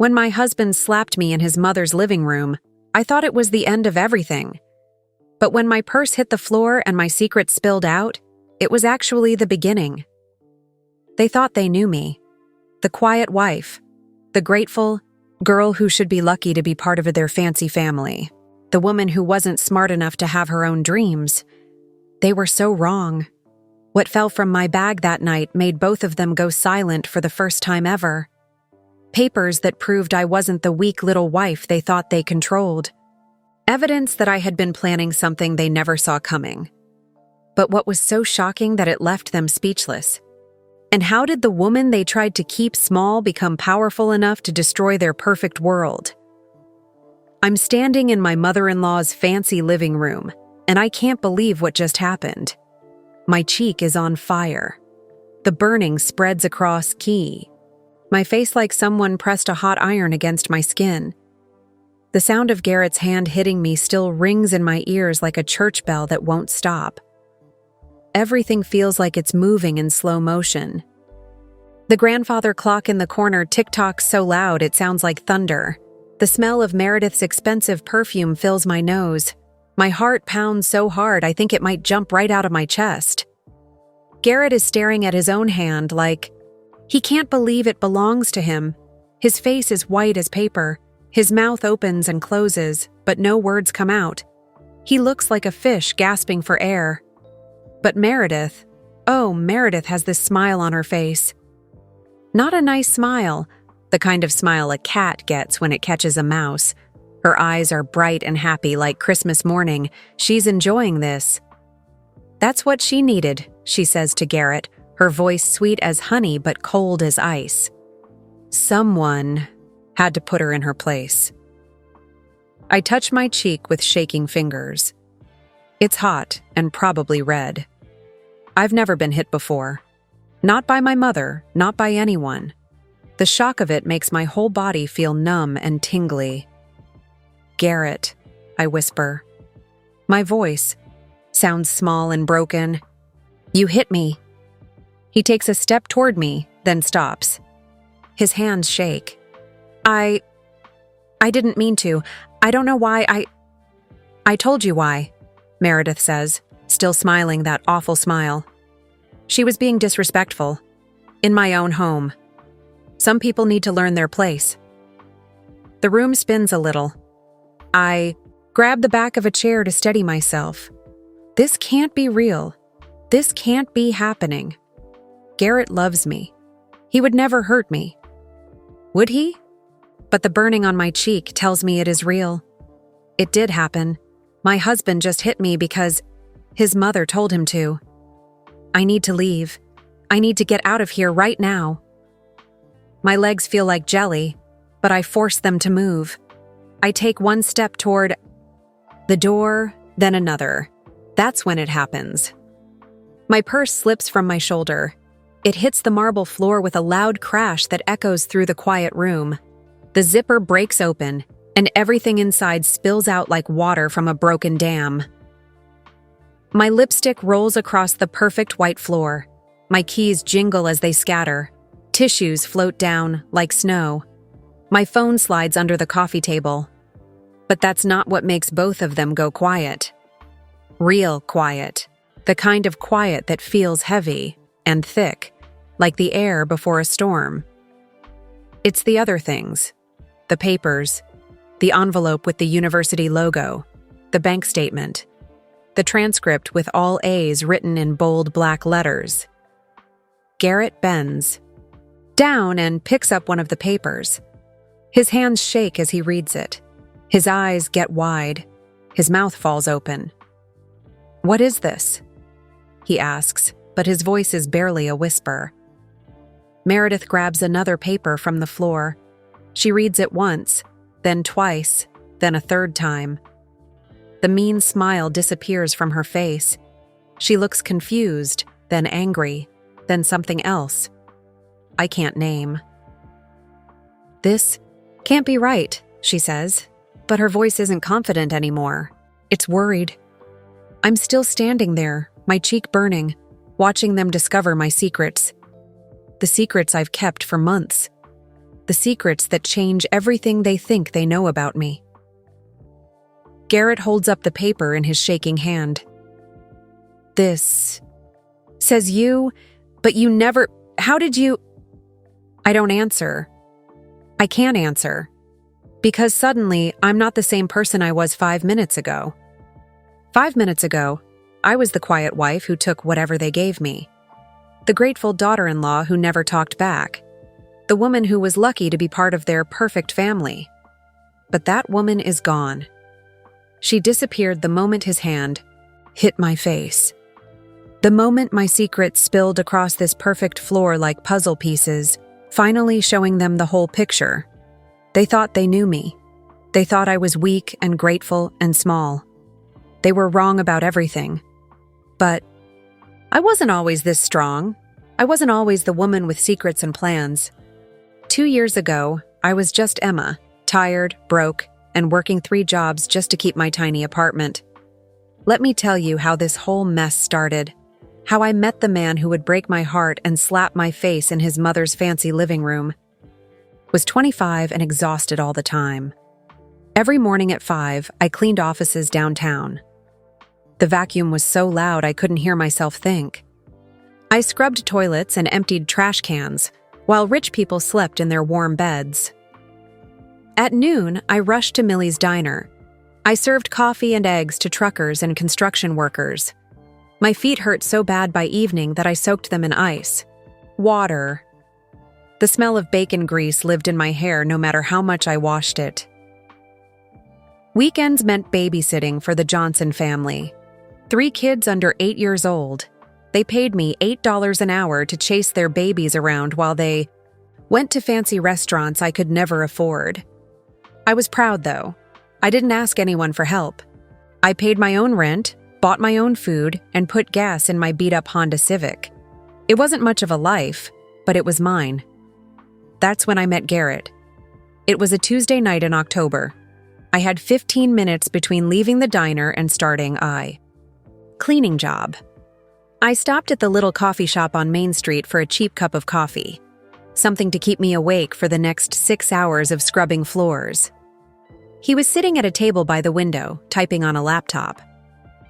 When my husband slapped me in his mother's living room, I thought it was the end of everything. But when my purse hit the floor and my secret spilled out, it was actually the beginning. They thought they knew me. The quiet wife. The grateful girl who should be lucky to be part of their fancy family. The woman who wasn't smart enough to have her own dreams. They were so wrong. What fell from my bag that night made both of them go silent for the first time ever. Papers that proved I wasn't the weak little wife they thought they controlled. Evidence that I had been planning something they never saw coming. But what was so shocking that it left them speechless? And how did the woman they tried to keep small become powerful enough to destroy their perfect world? I'm standing in my mother-in-law's fancy living room, and I can't believe what just happened. My cheek is on fire. The burning spreads across my face like someone pressed a hot iron against my skin. The sound of Garrett's hand hitting me still rings in my ears like a church bell that won't stop. Everything feels like it's moving in slow motion. The grandfather clock in the corner tick-tocks so loud it sounds like thunder. The smell of Meredith's expensive perfume fills my nose. My heart pounds so hard I think it might jump right out of my chest. Garrett is staring at his own hand like he can't believe it belongs to him. His face is white as paper. His mouth opens and closes, but no words come out. He looks like a fish gasping for air. But Meredith, Meredith has this smile on her face. Not a nice smile, the kind of smile a cat gets when it catches a mouse. Her eyes are bright and happy like Christmas morning. She's enjoying this. That's what she needed, she says to Garrett, her voice sweet as honey but cold as ice. Someone had to put her in her place. I touch my cheek with shaking fingers. It's hot and probably red. I've never been hit before. Not by my mother, not by anyone. The shock of it makes my whole body feel numb and tingly. Garrett, I whisper. My voice sounds small and broken. You hit me. He takes a step toward me, then stops. His hands shake. I didn't mean to. I don't know why I told you why, Meredith says, still smiling that awful smile. She was being disrespectful. In my own home. Some people need to learn their place. The room spins a little. I grab the back of a chair to steady myself. This can't be real. This can't be happening. Garrett loves me. He would never hurt me. Would he? But the burning on my cheek tells me it is real. It did happen. My husband just hit me because his mother told him to. I need to leave. I need to get out of here right now. My legs feel like jelly, but I force them to move. I take one step toward the door, then another. That's when it happens. My purse slips from my shoulder. It hits the marble floor with a loud crash that echoes through the quiet room. The zipper breaks open, and everything inside spills out like water from a broken dam. My lipstick rolls across the perfect white floor. My keys jingle as they scatter. Tissues float down like snow. My phone slides under the coffee table. But that's not what makes both of them go quiet. Real quiet. The kind of quiet that feels heavy and thick, like the air before a storm. It's the other things. The papers, the envelope with the university logo, the bank statement, the transcript with all A's written in bold black letters. Garrett bends down and picks up one of the papers. His hands shake as he reads it. His eyes get wide. His mouth falls open. What is this? He asks, but his voice is barely a whisper. Meredith grabs another paper from the floor. She reads it once, then twice, then a third time. The mean smile disappears from her face. She looks confused, then angry, then something else. I can't name. This can't be right, she says, but her voice isn't confident anymore. It's worried. I'm still standing there, my cheek burning, watching them discover my secrets. The secrets I've kept for months. the secrets that change everything they think they know about me. Garrett holds up the paper in his shaking hand. This says you, but you never. How did you? I don't answer. I can't answer. Because suddenly, I'm not the same person I was 5 minutes ago. 5 minutes ago, I was the quiet wife who took whatever they gave me. The grateful daughter-in-law who never talked back. The woman who was lucky to be part of their perfect family. But that woman is gone. She disappeared the moment his hand hit my face. The moment my secrets spilled across this perfect floor like puzzle pieces, finally showing them the whole picture. They thought they knew me. They thought I was weak and grateful and small. They were wrong about everything. But I wasn't always this strong. I wasn't always the woman with secrets and plans. 2 years ago, I was just Emma, tired, broke, and working 3 jobs just to keep my tiny apartment. Let me tell you how this whole mess started. How I met the man who would break my heart and slap my face in his mother's fancy living room. Was 25 and exhausted all the time. Every morning at 5, I cleaned offices downtown. The vacuum was so loud I couldn't hear myself think. I scrubbed toilets and emptied trash cans, while rich people slept in their warm beds. At noon, I rushed to Millie's Diner. I served coffee and eggs to truckers and construction workers. My feet hurt so bad by evening that I soaked them in ice. Water. The smell of bacon grease lived in my hair no matter how much I washed it. Weekends meant babysitting for the Johnson family. 3 kids under 8 years old. They paid me $8 an hour to chase their babies around while they went to fancy restaurants I could never afford. I was proud, though. I didn't ask anyone for help. I paid my own rent, bought my own food, and put gas in my beat-up Honda Civic. It wasn't much of a life, but it was mine. That's when I met Garrett. It was a Tuesday night in October. I had 15 minutes between leaving the diner and starting a cleaning job. I stopped at the little coffee shop on Main Street for a cheap cup of coffee. Something to keep me awake for the next 6 hours of scrubbing floors. He was sitting at a table by the window, typing on a laptop.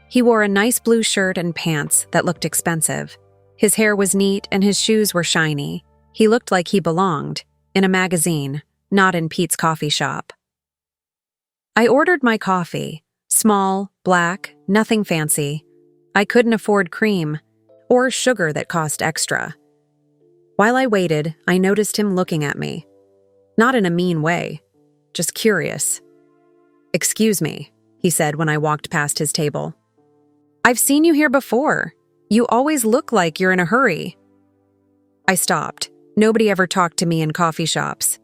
He wore a nice blue shirt and pants that looked expensive. His hair was neat and his shoes were shiny. He looked like he belonged, in a magazine, not in Pete's coffee shop. I ordered my coffee, small, black, nothing fancy. I couldn't afford cream, or sugar that cost extra. While I waited, I noticed him looking at me. Not in a mean way, just curious. "Excuse me," he said when I walked past his table. "I've seen you here before. You always look like you're in a hurry." I stopped. Nobody ever talked to me in coffee shops.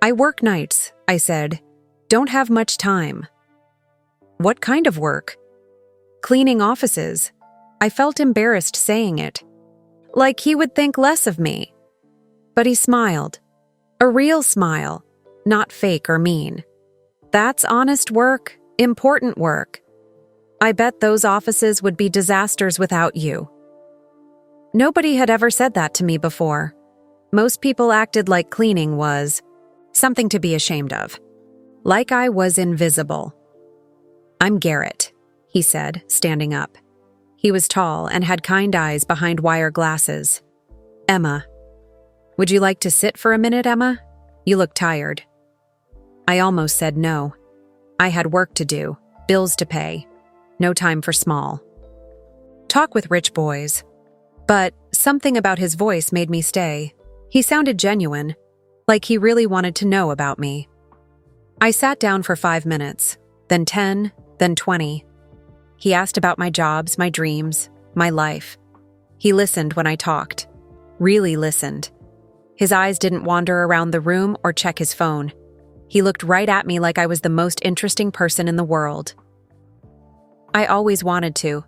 "I work nights," I said. "Don't have much time." "What kind of work?" "Cleaning offices." I felt embarrassed saying it. Like he would think less of me. But he smiled. A real smile, not fake or mean. "That's honest work, important work. I bet those offices would be disasters without you." Nobody had ever said that to me before. Most people acted like cleaning was something to be ashamed of. Like I was invisible. "I'm Garrett," he said, standing up. He was tall and had kind eyes behind wire glasses. "Emma. Would you like to sit for a minute, Emma? You look tired." I almost said no. I had work to do, bills to pay. No time for small talk with rich boys. But something about his voice made me stay. He sounded genuine, like he really wanted to know about me. I sat down for 5 minutes, then 10, then 20. He asked about my jobs, my dreams, my life. He listened when I talked. Really listened. His eyes didn't wander around the room or check his phone. He looked right at me like I was the most interesting person in the world. I always wanted to.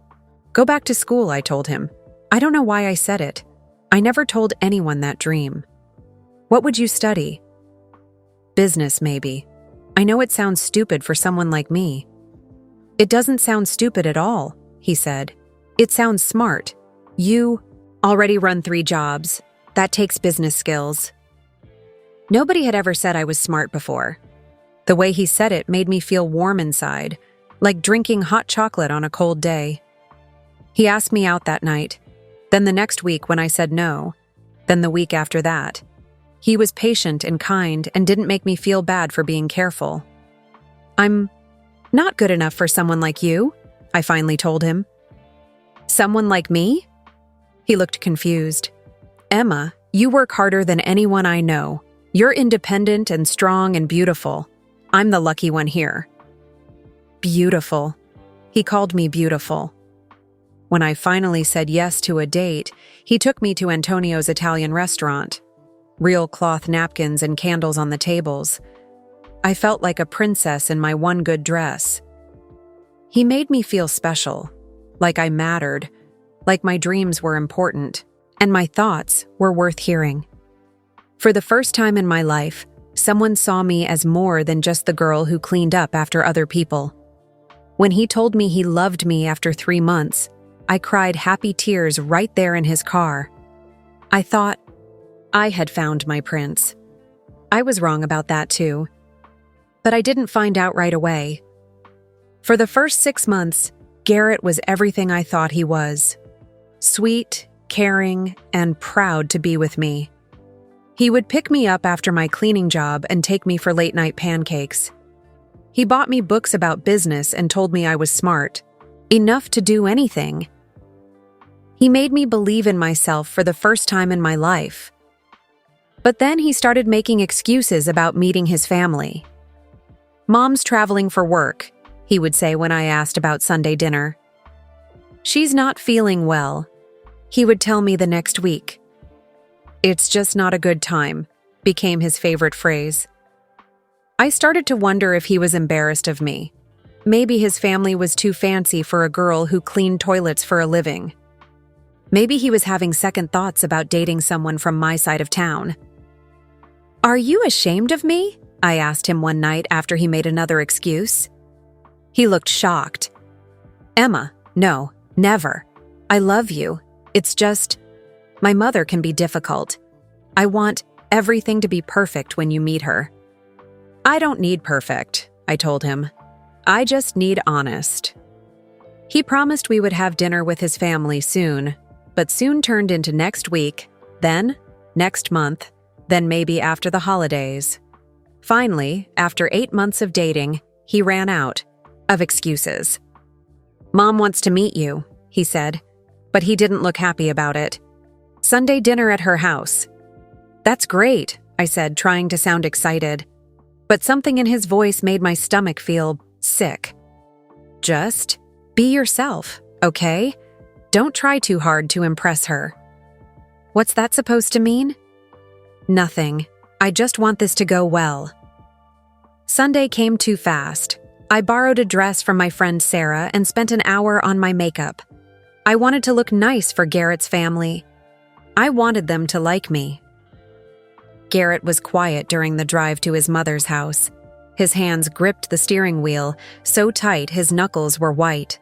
Go back to school, I told him. I don't know why I said it. I never told anyone that dream. "What would you study?" "Business, maybe. I know it sounds stupid for someone like me." "It doesn't sound stupid at all," he said. "It sounds smart. You already run 3 jobs. That takes business skills." Nobody had ever said I was smart before. The way he said it made me feel warm inside, like drinking hot chocolate on a cold day. He asked me out that night, then the next week when I said no, then the week after that. He was patient and kind and didn't make me feel bad for being careful. "I'm not good enough for someone like you," I finally told him. "Someone like me?" He looked confused. "Emma, you work harder than anyone I know. You're independent and strong and beautiful. I'm the lucky one here." Beautiful. He called me beautiful. When I finally said yes to a date, he took me to Antonio's Italian restaurant. Real cloth napkins and candles on the tables. I felt like a princess in my one good dress. He made me feel special, like I mattered, like my dreams were important, and my thoughts were worth hearing. For the first time in my life, someone saw me as more than just the girl who cleaned up after other people. When he told me he loved me after 3 months, I cried happy tears right there in his car. I thought I had found my prince. I was wrong about that too. But I didn't find out right away. For the first 6 months, Garrett was everything I thought he was. Sweet, caring, and proud to be with me. He would pick me up after my cleaning job and take me for late-night pancakes. He bought me books about business and told me I was smart, enough to do anything. He made me believe in myself for the first time in my life. But then he started making excuses about meeting his family. "Mom's traveling for work," he would say when I asked about Sunday dinner. "She's not feeling well," he would tell me the next week. "It's just not a good time," became his favorite phrase. I started to wonder if he was embarrassed of me. Maybe his family was too fancy for a girl who cleaned toilets for a living. Maybe he was having second thoughts about dating someone from my side of town. "Are you ashamed of me?" I asked him one night after he made another excuse. He looked shocked. "Emma, no, never. I love you. It's just, my mother can be difficult. I want everything to be perfect when you meet her." "I don't need perfect," I told him. "I just need honest." He promised we would have dinner with his family soon, but soon turned into next week, then next month, then maybe after the holidays. Finally, after 8 months of dating, he ran out of excuses. "Mom wants to meet you," he said, but he didn't look happy about it. "Sunday dinner at her house." "That's great," I said, trying to sound excited. But something in his voice made my stomach feel sick. "Just be yourself, okay? Don't try too hard to impress her." "What's that supposed to mean?" "Nothing. I just want this to go well." Sunday came too fast. I borrowed a dress from my friend Sarah and spent an hour on my makeup. I wanted to look nice for Garrett's family. I wanted them to like me. Garrett was quiet during the drive to his mother's house. His hands gripped the steering wheel, so tight his knuckles were white.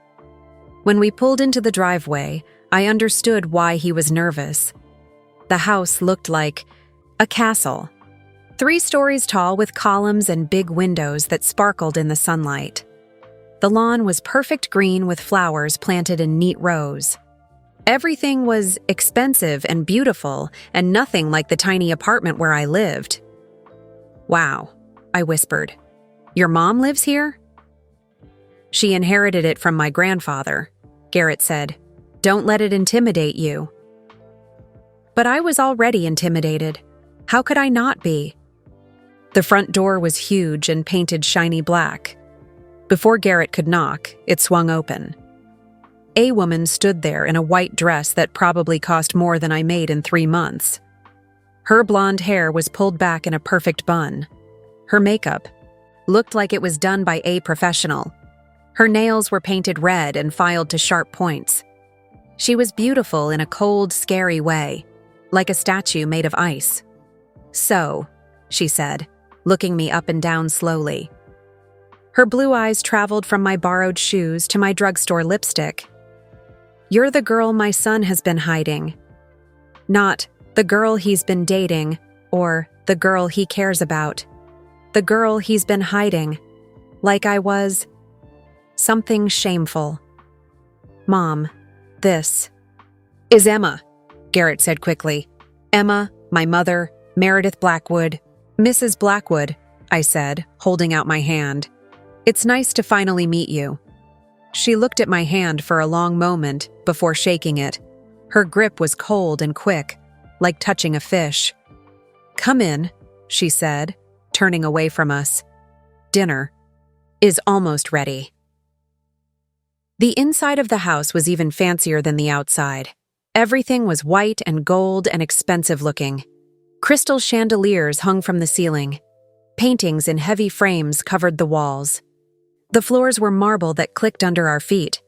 When we pulled into the driveway, I understood why he was nervous. The house looked like a castle. 3 stories tall with columns and big windows that sparkled in the sunlight. The lawn was perfect green with flowers planted in neat rows. Everything was expensive and beautiful, and nothing like the tiny apartment where I lived. "Wow," I whispered. "Your mom lives here?" "She inherited it from my grandfather," Garrett said. "Don't let it intimidate you." But I was already intimidated. How could I not be? The front door was huge and painted shiny black. Before Garrett could knock, it swung open. A woman stood there in a white dress that probably cost more than I made in 3 months. Her blonde hair was pulled back in a perfect bun. Her makeup looked like it was done by a professional. Her nails were painted red and filed to sharp points. She was beautiful in a cold, scary way, like a statue made of ice. "So," she said, looking me up and down slowly. Her blue eyes traveled from my borrowed shoes to my drugstore lipstick. "You're the girl my son has been hiding. Not the girl he's been dating or The girl he cares about. The girl he's been hiding. Like I was something shameful. Mom, this is Emma, Garrett said quickly. Emma, my mother, Meredith Blackwood. Mrs. Blackwood, I said, holding out my hand. It's nice to finally meet you. She looked at my hand for a long moment before shaking it. Her grip was cold and quick, like touching a fish. Come in, she said, turning away from us. Dinner is almost ready. The inside of the house was even fancier than the outside. Everything was white and gold and expensive looking. Crystal chandeliers hung from the ceiling. Paintings in heavy frames covered the walls. The floors were marble that clicked under our feet.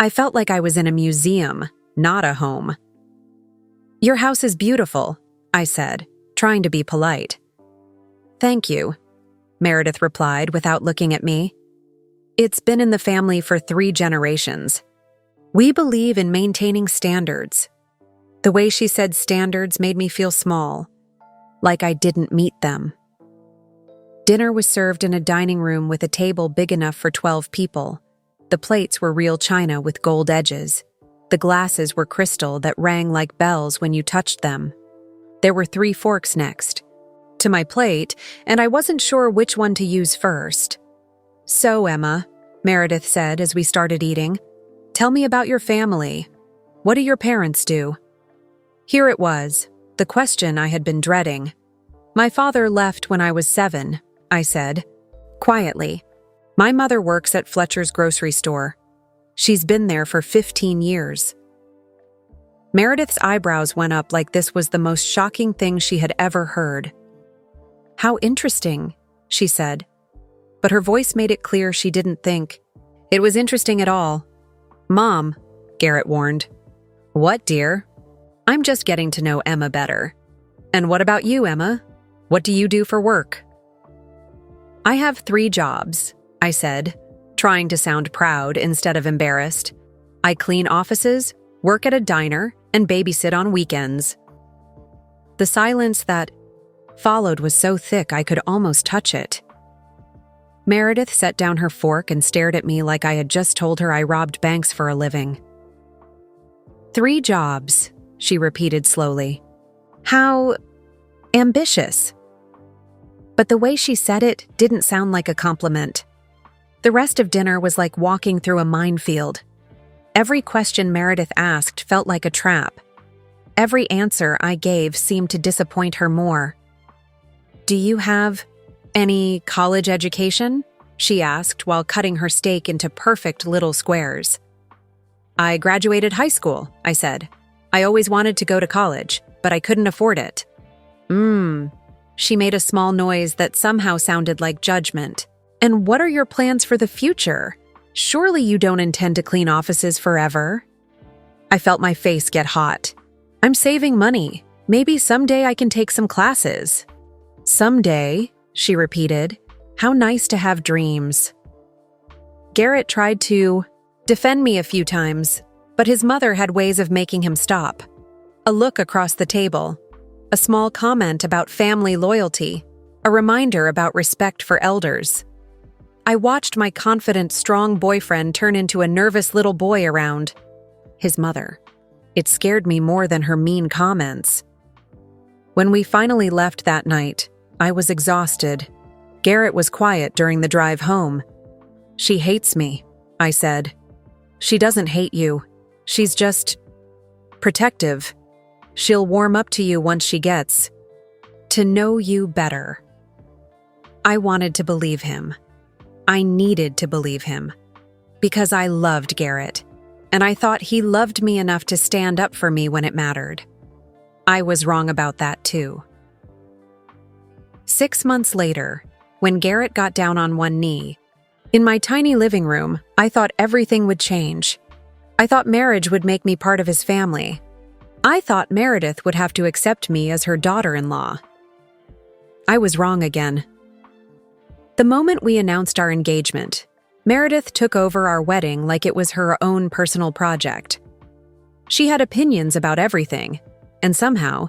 I felt like I was in a museum, not a home. Your house is beautiful, I said, trying to be polite. Thank you, Meredith replied without looking at me. It's been in the family for 3 generations. We believe in maintaining standards. The way she said standards made me feel small, like I didn't meet them. Dinner was served in a dining room with a table big enough for 12 people. The plates were real china with gold edges. The glasses were crystal that rang like bells when you touched them. There were 3 forks next to my plate, and I wasn't sure which one to use first. So, Emma, Meredith said as we started eating, tell me about your family. What do your parents do? Here it was, the question I had been dreading. My father left when I was 7, I said, quietly. My mother works at Fletcher's grocery store. She's been there for 15 years. Meredith's eyebrows went up like this was the most shocking thing she had ever heard. How interesting, she said. But her voice made it clear she didn't think it was interesting at all. Mom, Garrett warned. What, dear? I'm just getting to know Emma better. And what about you, Emma? What do you do for work? I have 3 jobs, I said, trying to sound proud instead of embarrassed. I clean offices, work at a diner, and babysit on weekends. The silence that followed was so thick I could almost touch it. Meredith set down her fork and stared at me like I had just told her I robbed banks for a living. 3 jobs, she repeated slowly. How ambitious. But the way she said it didn't sound like a compliment. The rest of dinner was like walking through a minefield. Every question Meredith asked felt like a trap. Every answer I gave seemed to disappoint her more. Do you have any college education? She asked while cutting her steak into perfect little squares. I graduated high school, I said. I always wanted to go to college, but I couldn't afford it. She made a small noise that somehow sounded like judgment. And what are your plans for the future? Surely you don't intend to clean offices forever? I felt my face get hot. I'm saving money. Maybe someday I can take some classes. Someday, she repeated. How nice to have dreams. Garrett tried to defend me a few times, but his mother had ways of making him stop. A look across the table, a small comment about family loyalty, a reminder about respect for elders. I watched my confident, strong boyfriend turn into a nervous little boy around his mother. It scared me more than her mean comments. When we finally left that night, I was exhausted. Garrett was quiet during the drive home. She hates me, I said. She doesn't hate you. She's just protective. She'll warm up to you once she gets to know you better. I wanted to believe him. I needed to believe him. Because I loved Garrett, and I thought he loved me enough to stand up for me when it mattered. I was wrong about that too. 6 months later, when Garrett got down on one knee, in my tiny living room, I thought everything would change. I thought marriage would make me part of his family. I thought Meredith would have to accept me as her daughter-in-law. I was wrong again. The moment we announced our engagement, Meredith took over our wedding like it was her own personal project. She had opinions about everything, and somehow,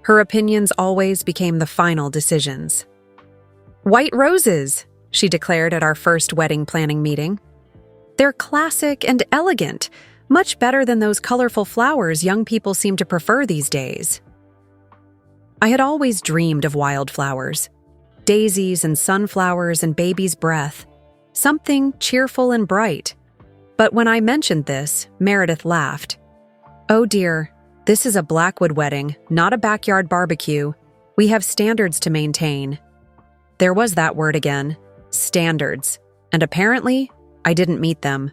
Her opinions always became the final decisions. "White roses," she declared at our first wedding planning meeting. "They're classic and elegant, much better than those colorful flowers young people seem to prefer these days." I had always dreamed of wildflowers, daisies and sunflowers and baby's breath, something cheerful and bright. But when I mentioned this, Meredith laughed. "Oh dear, this is a Blackwood wedding, not a backyard barbecue. We have standards to maintain." There was that word again, standards, and apparently, I didn't meet them.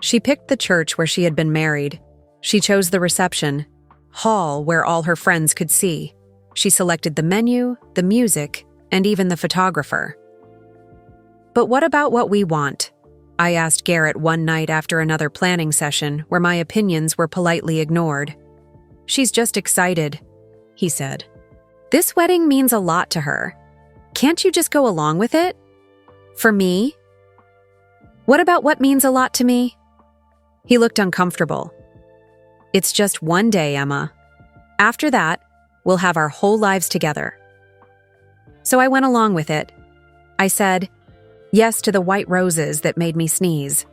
She picked the church where she had been married. She chose the reception hall where all her friends could see. She selected the menu, the music, and even the photographer. "But what about what we want?" I asked Garrett one night after another planning session where my opinions were politely ignored. "She's just excited," he said. "This wedding means a lot to her. Can't you just go along with it? For me? What about what means a lot to me?" He looked uncomfortable. "It's just one day, Emma. After that, we'll have our whole lives together." So I went along with it. I said yes to the white roses that made me sneeze.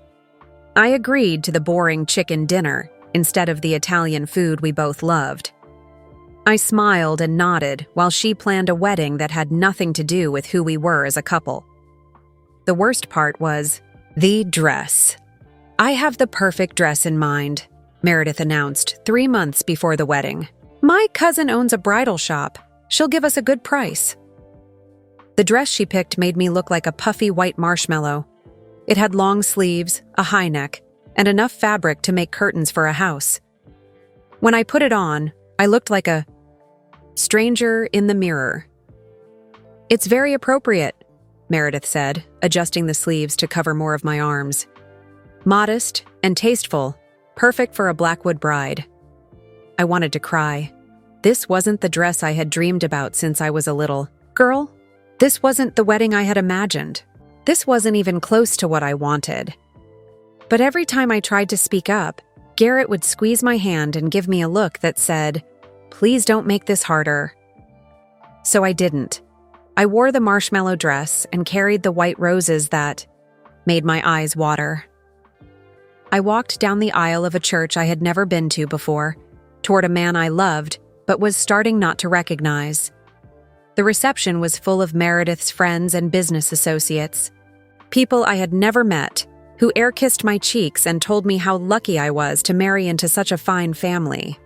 I agreed to the boring chicken dinner instead of the Italian food we both loved. I smiled and nodded while she planned a wedding that had nothing to do with who we were as a couple. The worst part was the dress. "I have the perfect dress in mind," Meredith announced 3 months before the wedding. "My cousin owns a bridal shop. She'll give us a good price." The dress she picked made me look like a puffy white marshmallow. It had long sleeves, a high neck, and enough fabric to make curtains for a house. When I put it on, I looked like a stranger in the mirror. "It's very appropriate," Meredith said, adjusting the sleeves to cover more of my arms. "Modest and tasteful, perfect for a Blackwood bride." I wanted to cry. This wasn't the dress I had dreamed about since I was a little girl. This wasn't the wedding I had imagined. This wasn't even close to what I wanted. But every time I tried to speak up, Garrett would squeeze my hand and give me a look that said, "Please don't make this harder." So I didn't. I wore the marshmallow dress and carried the white roses that made my eyes water. I walked down the aisle of a church I had never been to before, toward a man I loved but was starting not to recognize. The reception was full of Meredith's friends and business associates, people I had never met, who air-kissed my cheeks and told me how lucky I was to marry into such a fine family.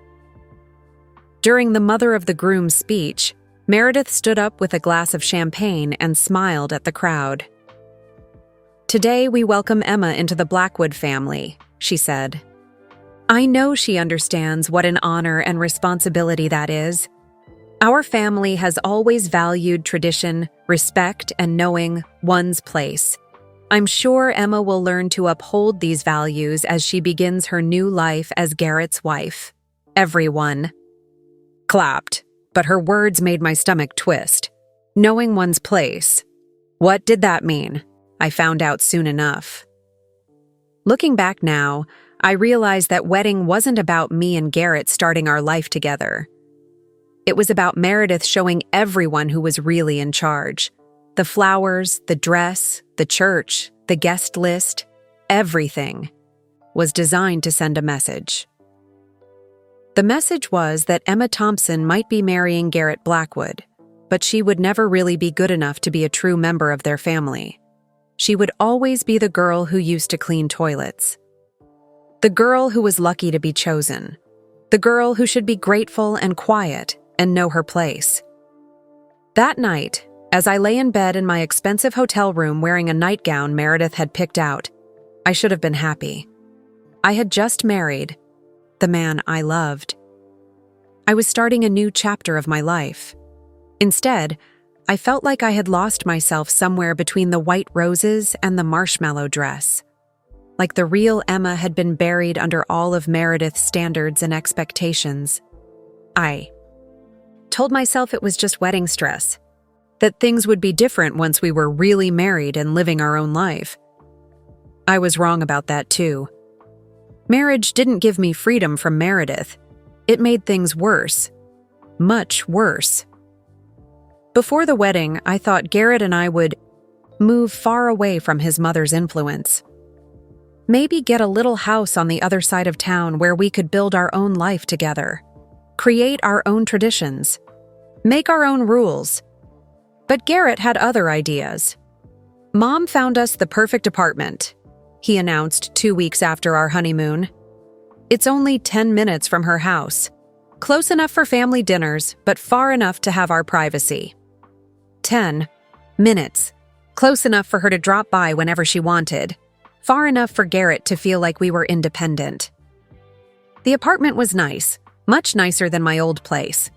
During the mother of the groom's speech, Meredith stood up with a glass of champagne and smiled at the crowd. "Today we welcome Emma into the Blackwood family," she said. "I know she understands what an honor and responsibility that is. Our family has always valued tradition, respect, and knowing one's place. I'm sure Emma will learn to uphold these values as she begins her new life as Garrett's wife." Everyone clapped, but her words made my stomach twist. Knowing one's place. What did that mean? I found out soon enough. Looking back now, I realized that wedding wasn't about me and Garrett starting our life together. It was about Meredith showing everyone who was really in charge. The flowers, the dress, the church, the guest list, everything was designed to send a message. The message was that Emma Thompson might be marrying Garrett Blackwood, but she would never really be good enough to be a true member of their family. She would always be the girl who used to clean toilets. The girl who was lucky to be chosen. The girl who should be grateful and quiet and know her place. That night, as I lay in bed in my expensive hotel room wearing a nightgown Meredith had picked out, I should have been happy. I had just married the man I loved. I was starting a new chapter of my life. Instead, I felt like I had lost myself somewhere between the white roses and the marshmallow dress. Like the real Emma had been buried under all of Meredith's standards and expectations. I told myself it was just wedding stress, that things would be different once we were really married and living our own life. I was wrong about that too. Marriage didn't give me freedom from Meredith. It made things worse. much worse. Before the wedding, I thought Garrett and I would move far away from his mother's influence. Maybe get a little house on the other side of town where we could build our own life together, create our own traditions, make our own rules. But Garrett had other ideas. "Mom found us the perfect apartment," he announced 2 weeks after our honeymoon. "It's only 10 minutes from her house. Close enough for family dinners, but far enough to have our privacy." 10 minutes. Close enough for her to drop by whenever she wanted. Far enough for Garrett to feel like we were independent. The apartment was nice, much nicer than my old place.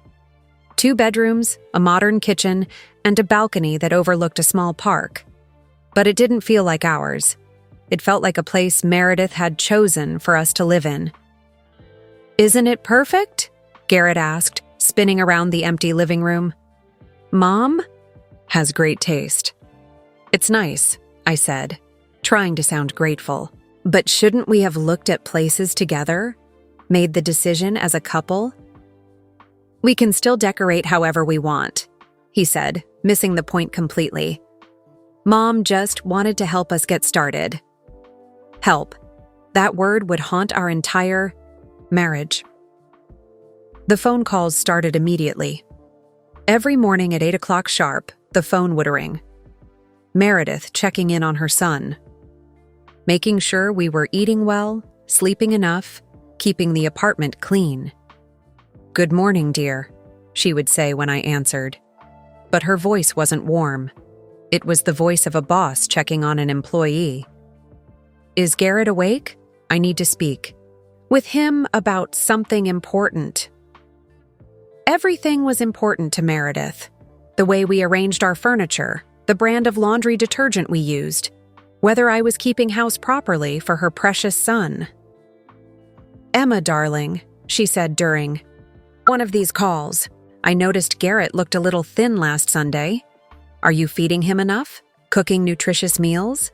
2 bedrooms, a modern kitchen, and a balcony that overlooked a small park. But it didn't feel like ours. It felt like a place Meredith had chosen for us to live in. "Isn't it perfect?" Garrett asked, spinning around the empty living room. "Mom has great taste." "It's nice," I said, trying to sound grateful. "But shouldn't we have looked at places together? Made the decision as a couple?" "We can still decorate however we want," he said, missing the point completely. "Mom just wanted to help us get started." Help. That word would haunt our entire marriage. The phone calls started immediately. Every morning at 8 o'clock sharp, the phone would ring. Meredith checking in on her son, making sure we were eating well, sleeping enough, keeping the apartment clean. "Good morning, dear," she would say when I answered. But her voice wasn't warm. It was the voice of a boss checking on an employee. "Is Garrett awake? I need to speak with him about something important." Everything was important to Meredith. The way we arranged our furniture, the brand of laundry detergent we used, whether I was keeping house properly for her precious son. "Emma, darling," she said during one of these calls, "I noticed Garrett looked a little thin last Sunday. Are you feeding him enough? Cooking nutritious meals?"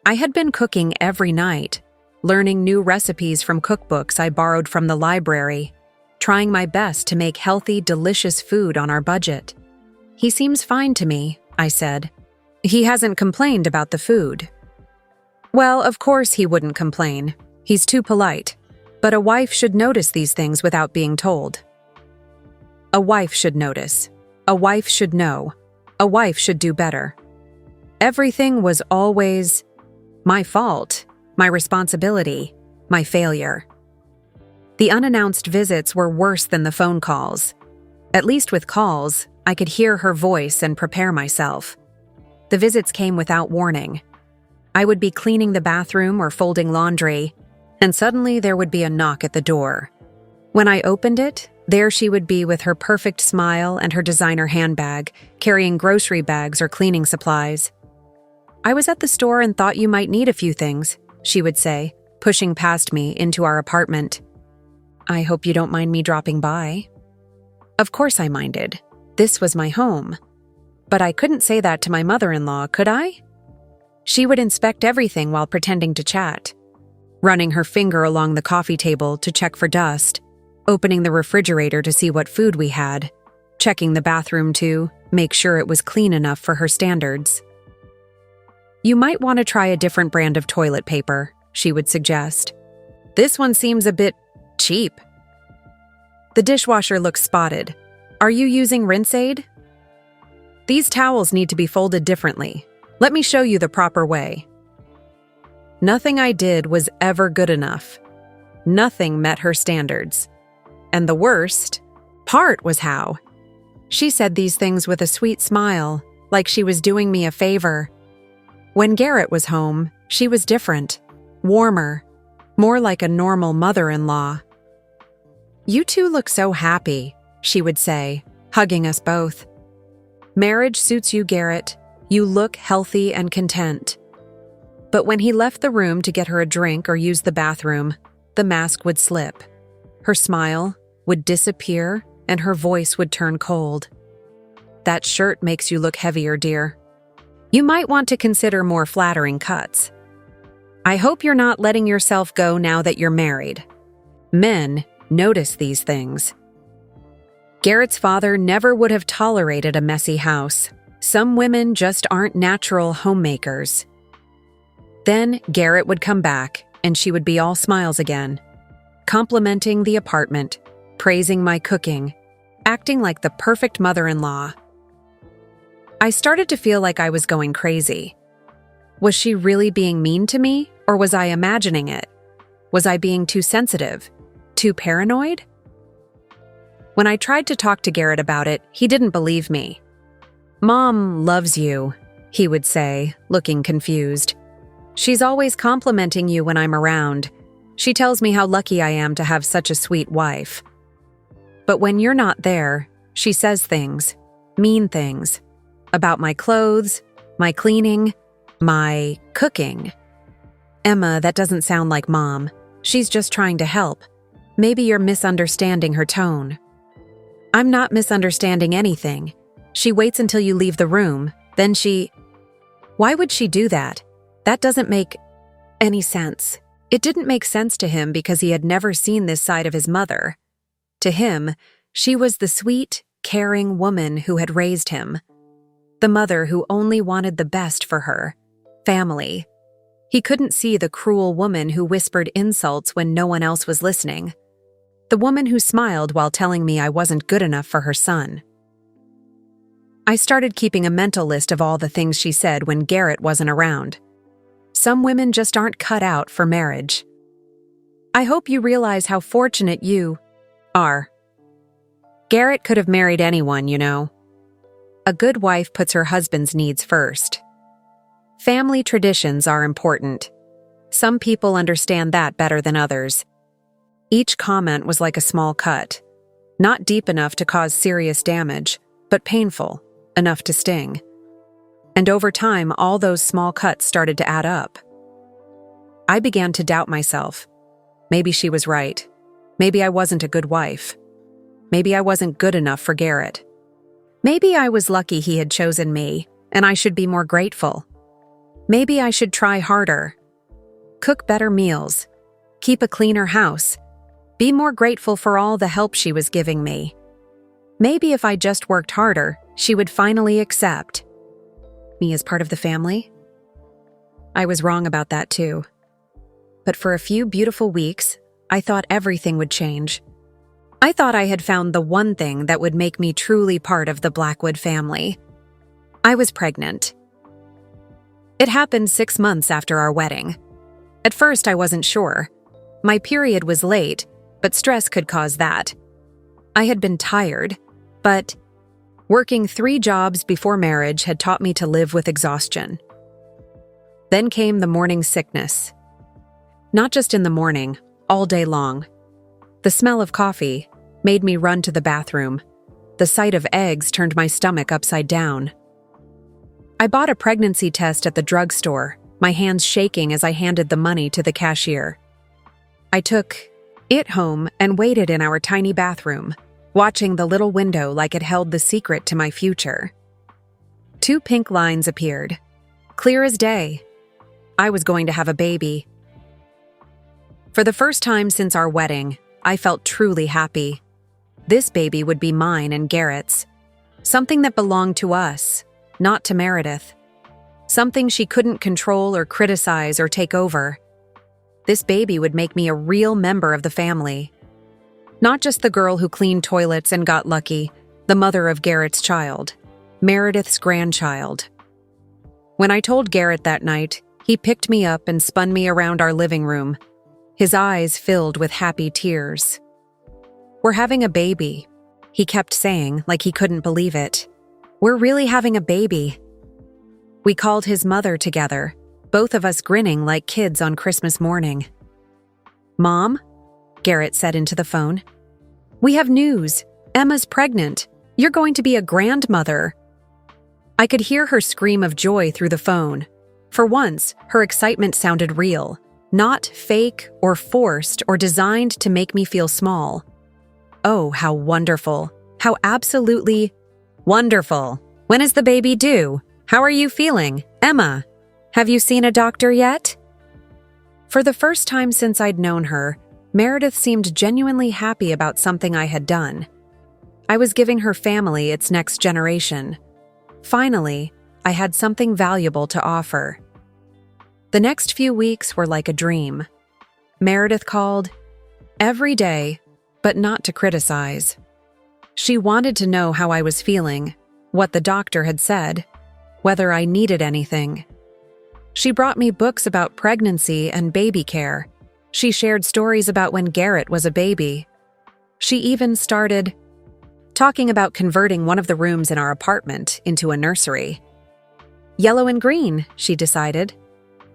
I had been cooking every night, learning new recipes from cookbooks I borrowed from the library, trying my best to make healthy, delicious food on our budget. "He seems fine to me," I said. "He hasn't complained about the food." Well, of course he wouldn't complain. He's too polite. But a wife should notice these things without being told. A wife should notice. A wife should know. A wife should do better. Everything was always my fault, my responsibility, my failure. The unannounced visits were worse than the phone calls. At least with calls, I could hear her voice and prepare myself. The visits came without warning. I would be cleaning the bathroom or folding laundry, and suddenly there would be a knock at the door. When I opened it, there she would be with her perfect smile and her designer handbag, carrying grocery bags or cleaning supplies. "I was at the store and thought you might need a few things," she would say, pushing past me into our apartment. "I hope you don't mind me dropping by." Of course I minded. This was my home. But I couldn't say that to my mother-in-law, could I? She would inspect everything while pretending to chat, running her finger along the coffee table to check for dust, opening the refrigerator to see what food we had, checking the bathroom to make sure it was clean enough for her standards. "You might want to try a different brand of toilet paper," she would suggest. "This one seems a bit cheap." The dishwasher looks spotted. "Are you using Rinse-Aid?" "These towels need to be folded differently. Let me show you the proper way." Nothing I did was ever good enough. Nothing met her standards. And the worst part was how she said these things with a sweet smile, like she was doing me a favor. When Garrett was home, she was different, warmer, more like a normal mother-in-law. "You two look so happy," she would say, hugging us both. "Marriage suits you, Garrett. You look healthy and content." But when he left the room to get her a drink or use the bathroom, the mask would slip. Her smile would disappear and her voice would turn cold. "That shirt makes you look heavier, dear. You might want to consider more flattering cuts. I hope you're not letting yourself go now that you're married. Men notice these things." Garrett's father never would have tolerated a messy house. Some women just aren't natural homemakers. Then Garrett would come back, and she would be all smiles again, complimenting the apartment, praising my cooking, acting like the perfect mother-in-law. I started to feel like I was going crazy. Was she really being mean to me, or was I imagining it? Was I being too sensitive? Too paranoid? When I tried to talk to Garrett about it, he didn't believe me. "Mom loves you," he would say, looking confused. "She's always complimenting you when I'm around. She tells me how lucky I am to have such a sweet wife. But when you're not there, she says things, mean things, about my clothes, my cleaning, my cooking." "Emma, that doesn't sound like Mom. She's just trying to help. Maybe you're misunderstanding her tone." "I'm not misunderstanding anything. She waits until you leave the room, then she—" Why would she do that? That doesn't make any sense. It didn't make sense to him because he had never seen this side of his mother. To him, she was the sweet, caring woman who had raised him. The mother who only wanted the best for her. Family. He couldn't see the cruel woman who whispered insults when no one else was listening. The woman who smiled while telling me I wasn't good enough for her son. I started keeping a mental list of all the things she said when Garrett wasn't around. Some women just aren't cut out for marriage. "I hope you realize how fortunate you are. Garrett could have married anyone, you know. A good wife puts her husband's needs first. Family traditions are important. Some people understand that better than others." Each comment was like a small cut. Not deep enough to cause serious damage, but painful enough to sting. And over time, all those small cuts started to add up. I began to doubt myself. Maybe she was right. Maybe I wasn't a good wife. Maybe I wasn't good enough for Garrett. Maybe I was lucky he had chosen me, and I should be more grateful. Maybe I should try harder. Cook better meals. Keep a cleaner house. Be more grateful for all the help she was giving me. Maybe if I just worked harder, she would finally accept me as part of the family. I was wrong about that too. But for a few beautiful weeks, I thought everything would change. I thought I had found the one thing that would make me truly part of the Blackwood family. I was pregnant. It happened 6 months after our wedding. At first, I wasn't sure. My period was late, but stress could cause that. I had been tired, but working 3 jobs before marriage had taught me to live with exhaustion. Then came the morning sickness. Not just in the morning, all day long. The smell of coffee made me run to the bathroom. The sight of eggs turned my stomach upside down. I bought a pregnancy test at the drugstore, my hands shaking as I handed the money to the cashier. I took it home and waited in our tiny bathroom, watching the little window like it held the secret to my future. 2 pink lines appeared, clear as day. I was going to have a baby. For the first time since our wedding, I felt truly happy. This baby would be mine and Garrett's. Something that belonged to us, not to Meredith. Something she couldn't control or criticize or take over. This baby would make me a real member of the family. Not just the girl who cleaned toilets and got lucky, the mother of Garrett's child, Meredith's grandchild. When I told Garrett that night, he picked me up and spun me around our living room, his eyes filled with happy tears. "We're having a baby," he kept saying like he couldn't believe it. "We're really having a baby." We called his mother together, both of us grinning like kids on Christmas morning. "Mom," Garrett said into the phone, "we have news. Emma's pregnant. You're going to be a grandmother." I could hear her scream of joy through the phone. For once, her excitement sounded real, not fake or forced or designed to make me feel small. Oh, how wonderful. How absolutely wonderful. "When is the baby due? How are you feeling? Emma, have you seen a doctor yet?" For the first time since I'd known her, Meredith seemed genuinely happy about something I had done. I was giving her family its next generation. Finally, I had something valuable to offer. The next few weeks were like a dream. Meredith called every day, but not to criticize. She wanted to know how I was feeling, what the doctor had said, whether I needed anything. She brought me books about pregnancy and baby care. She shared stories about when Garrett was a baby. She even started talking about converting one of the rooms in our apartment into a nursery. Yellow and green, she decided.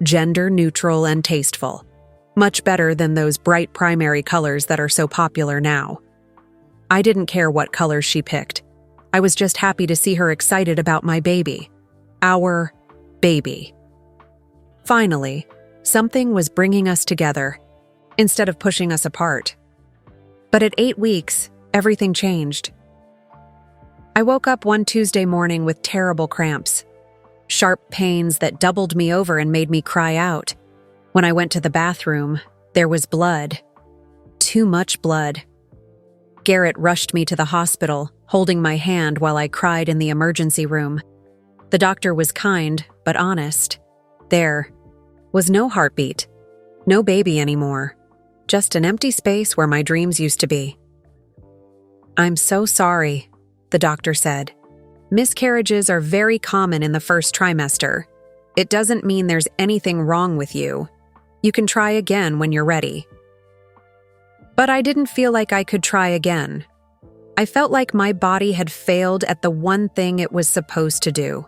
Gender neutral and tasteful. Much better than those bright primary colors that are so popular now. I didn't care what colors she picked. I was just happy to see her excited about my baby. Our baby. Finally, something was bringing us together, instead of pushing us apart. But at 8 weeks, everything changed. I woke up one Tuesday morning with terrible cramps. Sharp pains that doubled me over and made me cry out. When I went to the bathroom, there was blood. Too much blood. Garrett rushed me to the hospital, holding my hand while I cried in the emergency room. The doctor was kind, but honest. There was no heartbeat, no baby anymore, just an empty space where my dreams used to be. "I'm so sorry," the doctor said. "Miscarriages are very common in the first trimester. It doesn't mean there's anything wrong with you. You can try again when you're ready." But I didn't feel like I could try again. I felt like my body had failed at the one thing it was supposed to do.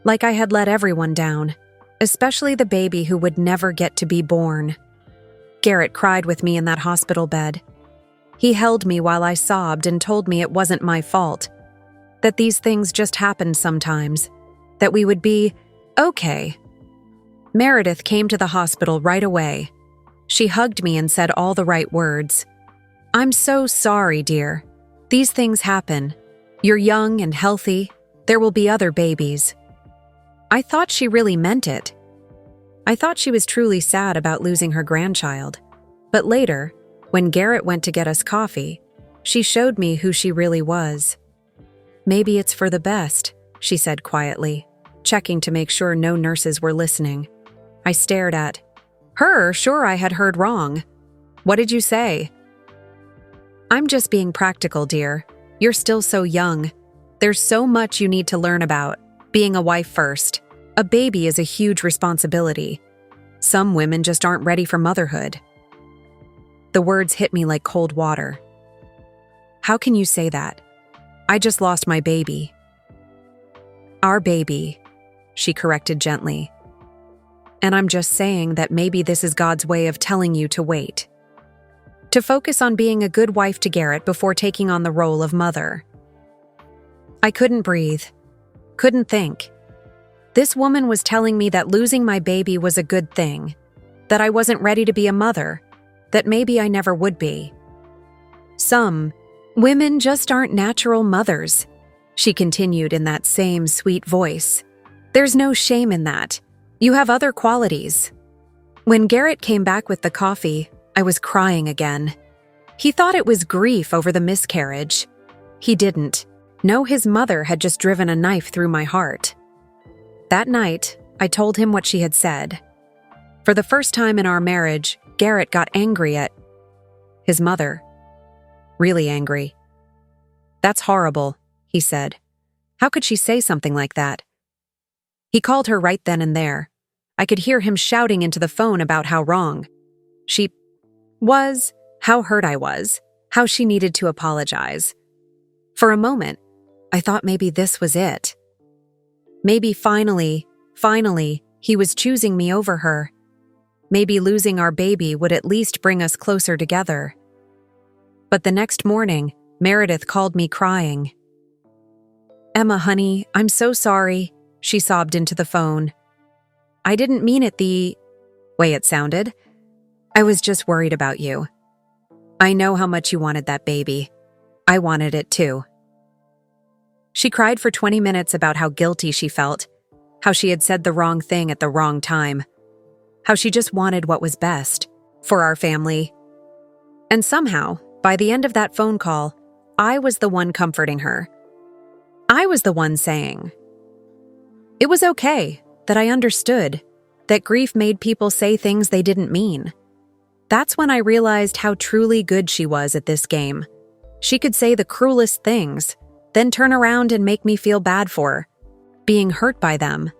Like I had let everyone down, especially the baby who would never get to be born. Garrett cried with me in that hospital bed. He held me while I sobbed and told me it wasn't my fault, that these things just happened sometimes, that we would be okay. Meredith came to the hospital right away. She hugged me and said all the right words. "I'm so sorry, dear. These things happen. You're young and healthy. There will be other babies." I thought she really meant it. I thought she was truly sad about losing her grandchild. But later, when Garrett went to get us coffee, she showed me who she really was. "Maybe it's for the best," she said quietly, checking to make sure no nurses were listening. I stared at her, sure I had heard wrong. "What did you say?" "I'm just being practical, dear. You're still so young. There's so much you need to learn about. Being a wife first. A baby is a huge responsibility. Some women just aren't ready for motherhood." The words hit me like cold water. "How can you say that? I just lost my baby." "Our baby," she corrected gently. "And I'm just saying that maybe this is God's way of telling you to wait. To focus on being a good wife to Garrett before taking on the role of mother." I couldn't breathe. Couldn't think. This woman was telling me that losing my baby was a good thing, that I wasn't ready to be a mother, that maybe I never would be. "Some women just aren't natural mothers," she continued in that same sweet voice. "There's no shame in that. You have other qualities." When Garrett came back with the coffee, I was crying again. He thought it was grief over the miscarriage. He didn't. No, his mother had just driven a knife through my heart. That night, I told him what she had said. For the first time in our marriage, Garrett got angry at his mother. Really angry. "That's horrible," he said. "How could she say something like that?" He called her right then and there. I could hear him shouting into the phone about how wrong she was, how hurt I was, how she needed to apologize. For a moment, I thought maybe this was it. Maybe finally, he was choosing me over her. Maybe losing our baby would at least bring us closer together. But the next morning, Meredith called me crying. "Emma, honey, I'm so sorry," she sobbed into the phone. "I didn't mean it the way it sounded. I was just worried about you. I know how much you wanted that baby. I wanted it too." She cried for 20 minutes about how guilty she felt, how she had said the wrong thing at the wrong time, how she just wanted what was best for our family. And somehow, by the end of that phone call, I was the one comforting her. I was the one saying, it was okay, that I understood, that grief made people say things they didn't mean. That's when I realized how truly good she was at this game. She could say the cruelest things, then turn around and make me feel bad for being hurt by them.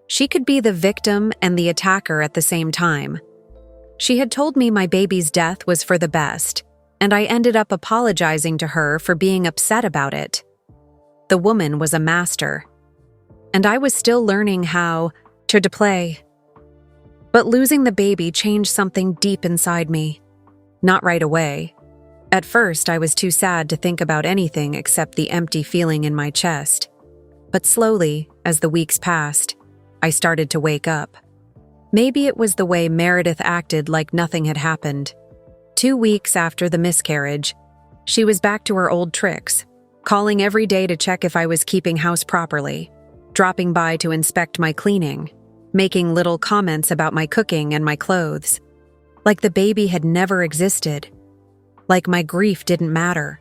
She could be the victim and the attacker at the same time. She had told me my baby's death was for the best, and I ended up apologizing to her for being upset about it. The woman was a master, and I was still learning how to play. But losing the baby changed something deep inside me. Not right away. At first, I was too sad to think about anything except the empty feeling in my chest. But slowly, as the weeks passed, I started to wake up. Maybe it was the way Meredith acted like nothing had happened. 2 weeks after the miscarriage, she was back to her old tricks, calling every day to check if I was keeping house properly, dropping by to inspect my cleaning, making little comments about my cooking and my clothes. Like the baby had never existed. Like my grief didn't matter.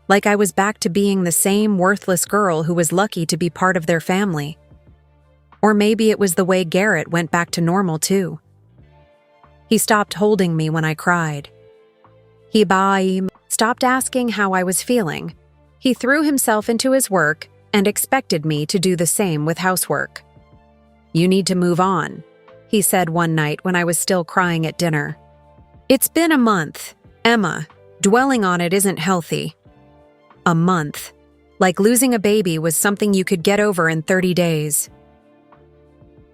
Like I was back to being the same worthless girl who was lucky to be part of their family. Or maybe it was the way Garrett went back to normal too. He stopped holding me when I cried. He stopped asking how I was feeling. He threw himself into his work and expected me to do the same with housework. You need to move on, he said one night when I was still crying at dinner. It's been a month, Emma. Dwelling on it isn't healthy. A month. Like losing a baby was something you could get over in 30 days.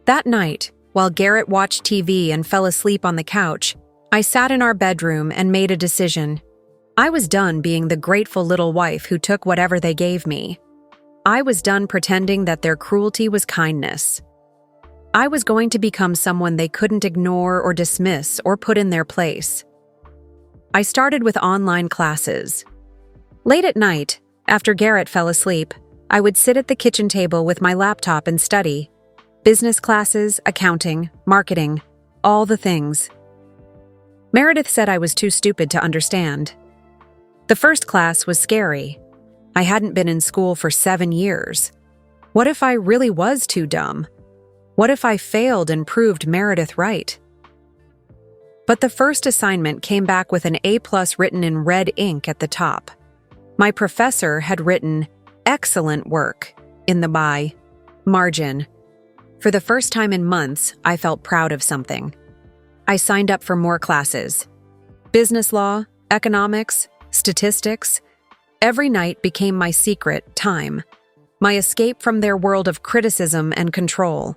That night, while Garrett watched TV and fell asleep on the couch, I sat in our bedroom and made a decision. I was done being the grateful little wife who took whatever they gave me. I was done pretending that their cruelty was kindness. I was going to become someone they couldn't ignore or dismiss or put in their place. I started with online classes. Late at night, after Garrett fell asleep, I would sit at the kitchen table with my laptop and study. Business classes, accounting, marketing, all the things. Meredith said I was too stupid to understand. The first class was scary. I hadn't been in school for 7 years. What if I really was too dumb? What if I failed and proved Meredith right? But the first assignment came back with an A+ written in red ink at the top. My professor had written, "Excellent work," in the margin. For the first time in months, I felt proud of something. I signed up for more classes. Business law, economics, statistics. Every night became my secret time, my escape from their world of criticism and control.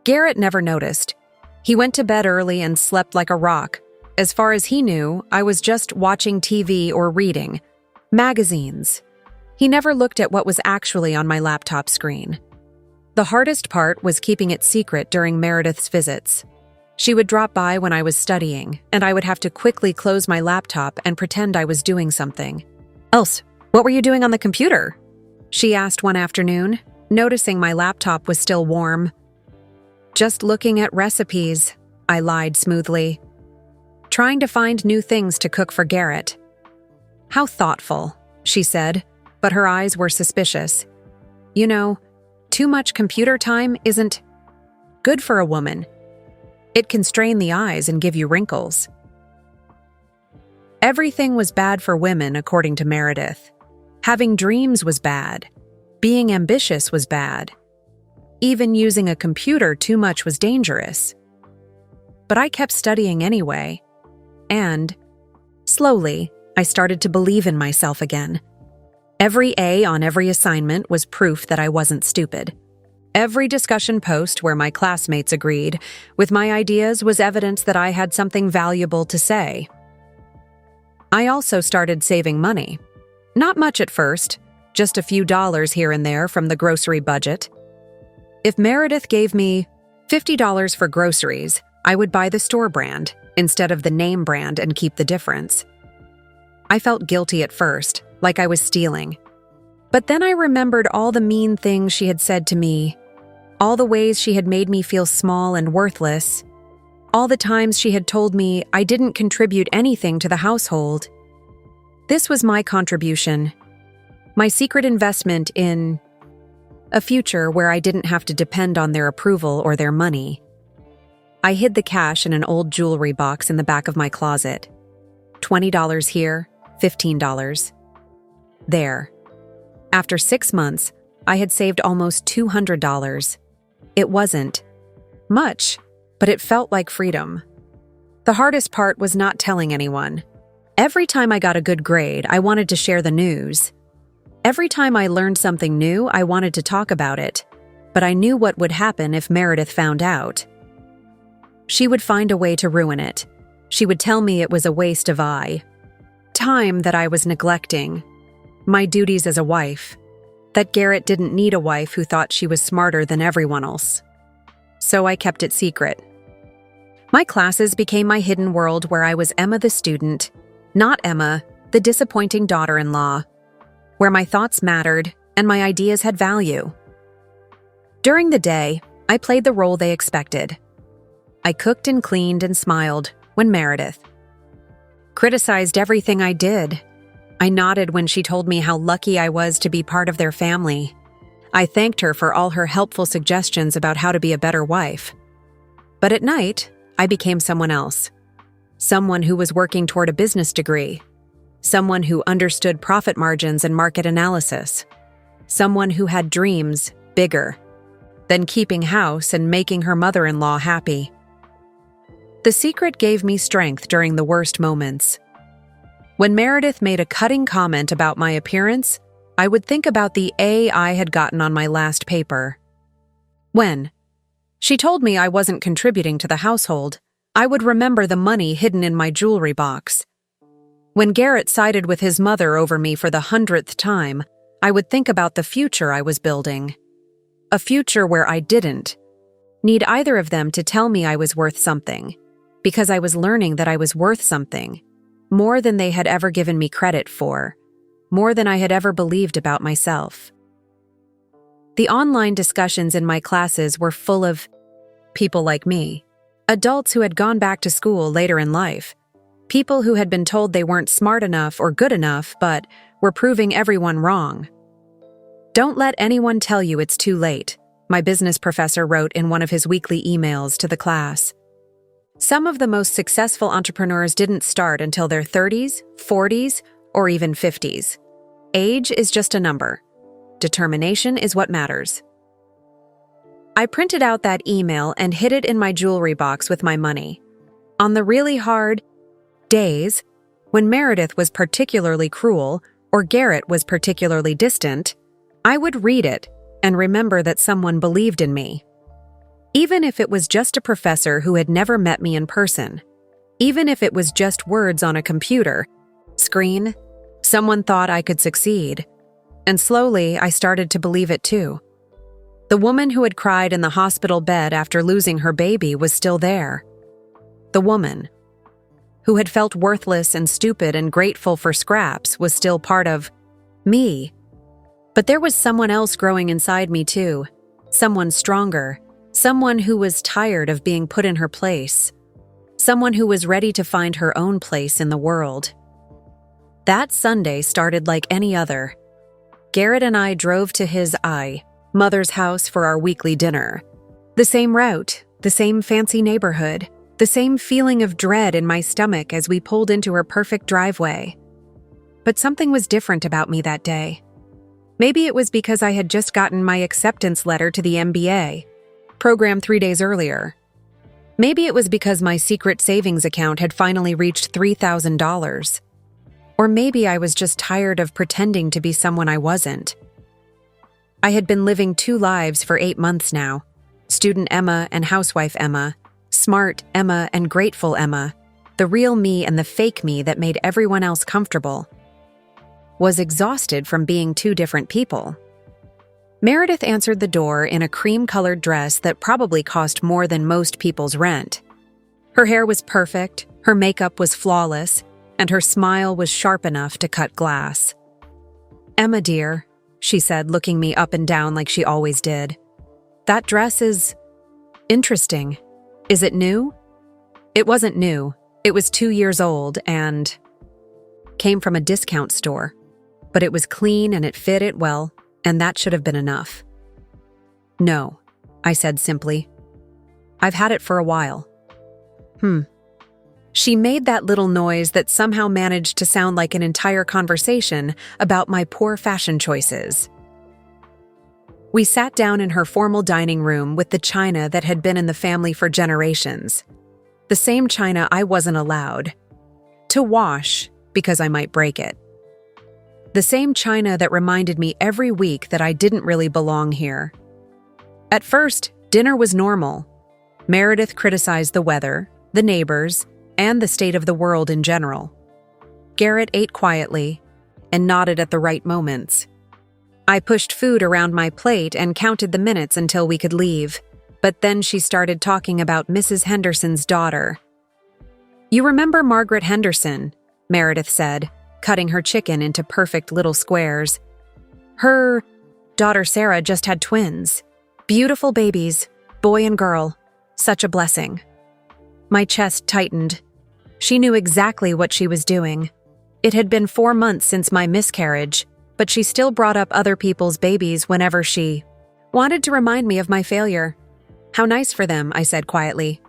Garrett never noticed. He went to bed early and slept like a rock. As far as he knew, I was just watching TV or reading magazines. He never looked at what was actually on my laptop screen. The hardest part was keeping it secret during Meredith's visits. She would drop by when I was studying, and I would have to quickly close my laptop and pretend I was doing something. "Else, what were you doing on the computer?" she asked one afternoon, noticing my laptop was still warm. "Just looking at recipes," I lied smoothly. "Trying to find new things to cook for Garrett." "How thoughtful," she said, but her eyes were suspicious. "You know, too much computer time isn't good for a woman. It can strain the eyes and give you wrinkles." Everything was bad for women, according to Meredith. Having dreams was bad. Being ambitious was bad. Even using a computer too much was dangerous. But I kept studying anyway. And, slowly, I started to believe in myself again. Every A on every assignment was proof that I wasn't stupid. Every discussion post where my classmates agreed with my ideas was evidence that I had something valuable to say. I also started saving money. Not much at first, just a few dollars here and there from the grocery budget. If Meredith gave me $50 for groceries, I would buy the store brand instead of the name brand and keep the difference. I felt guilty at first, like I was stealing. But then I remembered all the mean things she had said to me, all the ways she had made me feel small and worthless, all the times she had told me I didn't contribute anything to the household. This was my contribution, my secret investment in a future where I didn't have to depend on their approval or their money. I hid the cash in an old jewelry box in the back of my closet. $20 here, $15 there. After 6 months, I had saved almost $200. It wasn't much, but it felt like freedom. The hardest part was not telling anyone. Every time I got a good grade, I wanted to share the news. Every time I learned something new, I wanted to talk about it, but I knew what would happen if Meredith found out. She would find a way to ruin it. She would tell me it was a waste of time that I was neglecting, my duties as a wife, that Garrett didn't need a wife who thought she was smarter than everyone else. So I kept it secret. My classes became my hidden world where I was Emma the student, not Emma, the disappointing daughter-in-law, where my thoughts mattered and my ideas had value. During the day, I played the role they expected. I cooked and cleaned and smiled when Meredith criticized everything I did. I nodded when she told me how lucky I was to be part of their family. I thanked her for all her helpful suggestions about how to be a better wife. But at night, I became someone else. Someone who was working toward a business degree. Someone who understood profit margins and market analysis. Someone who had dreams bigger than keeping house and making her mother-in-law happy. The secret gave me strength during the worst moments. When Meredith made a cutting comment about my appearance, I would think about the A I had gotten on my last paper. When she told me I wasn't contributing to the household, I would remember the money hidden in my jewelry box. When Garrett sided with his mother over me for the 100th time, I would think about the future I was building. A future where I didn't need either of them to tell me I was worth something, because I was learning that I was worth something, more than they had ever given me credit for, more than I had ever believed about myself. The online discussions in my classes were full of people like me, adults who had gone back to school later in life, people who had been told they weren't smart enough or good enough but were proving everyone wrong. "Don't let anyone tell you it's too late," my business professor wrote in one of his weekly emails to the class. Some of the most successful entrepreneurs didn't start until their 30s, 40s, or even 50s. Age is just a number. Determination is what matters. I printed out that email and hid it in my jewelry box with my money. On the really hard days, when Meredith was particularly cruel or Garrett was particularly distant, I would read it and remember that someone believed in me. Even if it was just a professor who had never met me in person, even if it was just words on a computer screen, someone thought I could succeed. And slowly, I started to believe it too. The woman who had cried in the hospital bed after losing her baby was still there. The woman who had felt worthless and stupid and grateful for scraps was still part of me. But there was someone else growing inside me too, someone stronger, someone who was tired of being put in her place, someone who was ready to find her own place in the world. That Sunday started like any other. Garrett and I drove to his mother's house for our weekly dinner. The same route, the same fancy neighborhood, the same feeling of dread in my stomach as we pulled into her perfect driveway. But something was different about me that day. Maybe it was because I had just gotten my acceptance letter to the MBA program 3 days earlier. Maybe it was because my secret savings account had finally reached $3,000. Or maybe I was just tired of pretending to be someone I wasn't. I had been living 2 lives for 8 months now. Student Emma and housewife Emma, smart Emma and grateful Emma, the real me and the fake me that made everyone else comfortable. Was exhausted from being 2 different people. Meredith answered the door in a cream-colored dress that probably cost more than most people's rent. Her hair was perfect, her makeup was flawless, and her smile was sharp enough to cut glass. "Emma, dear," she said, looking me up and down like she always did. "That dress is interesting. Is it new?" It wasn't new. It was 2 years old, and came from a discount store, but it was clean and it fit it well, and that should have been enough. No, I said simply. I've had it for a while. She made that little noise that somehow managed to sound like an entire conversation about my poor fashion choices. We sat down in her formal dining room with the china that had been in the family for generations. The same china I wasn't allowed to wash because I might break it. The same china that reminded me every week that I didn't really belong here. At first, dinner was normal. Meredith criticized the weather, the neighbors, and the state of the world in general. Garrett ate quietly and nodded at the right moments. I pushed food around my plate and counted the minutes until we could leave, but then she started talking about Mrs. Henderson's daughter. You remember Margaret Henderson, Meredith said, cutting her chicken into perfect little squares. Her daughter Sarah just had twins. Beautiful babies, boy and girl. Such a blessing. My chest tightened. She knew exactly what she was doing. It had been 4 months since my miscarriage, but she still brought up other people's babies whenever she wanted to remind me of my failure. How nice for them, I said quietly.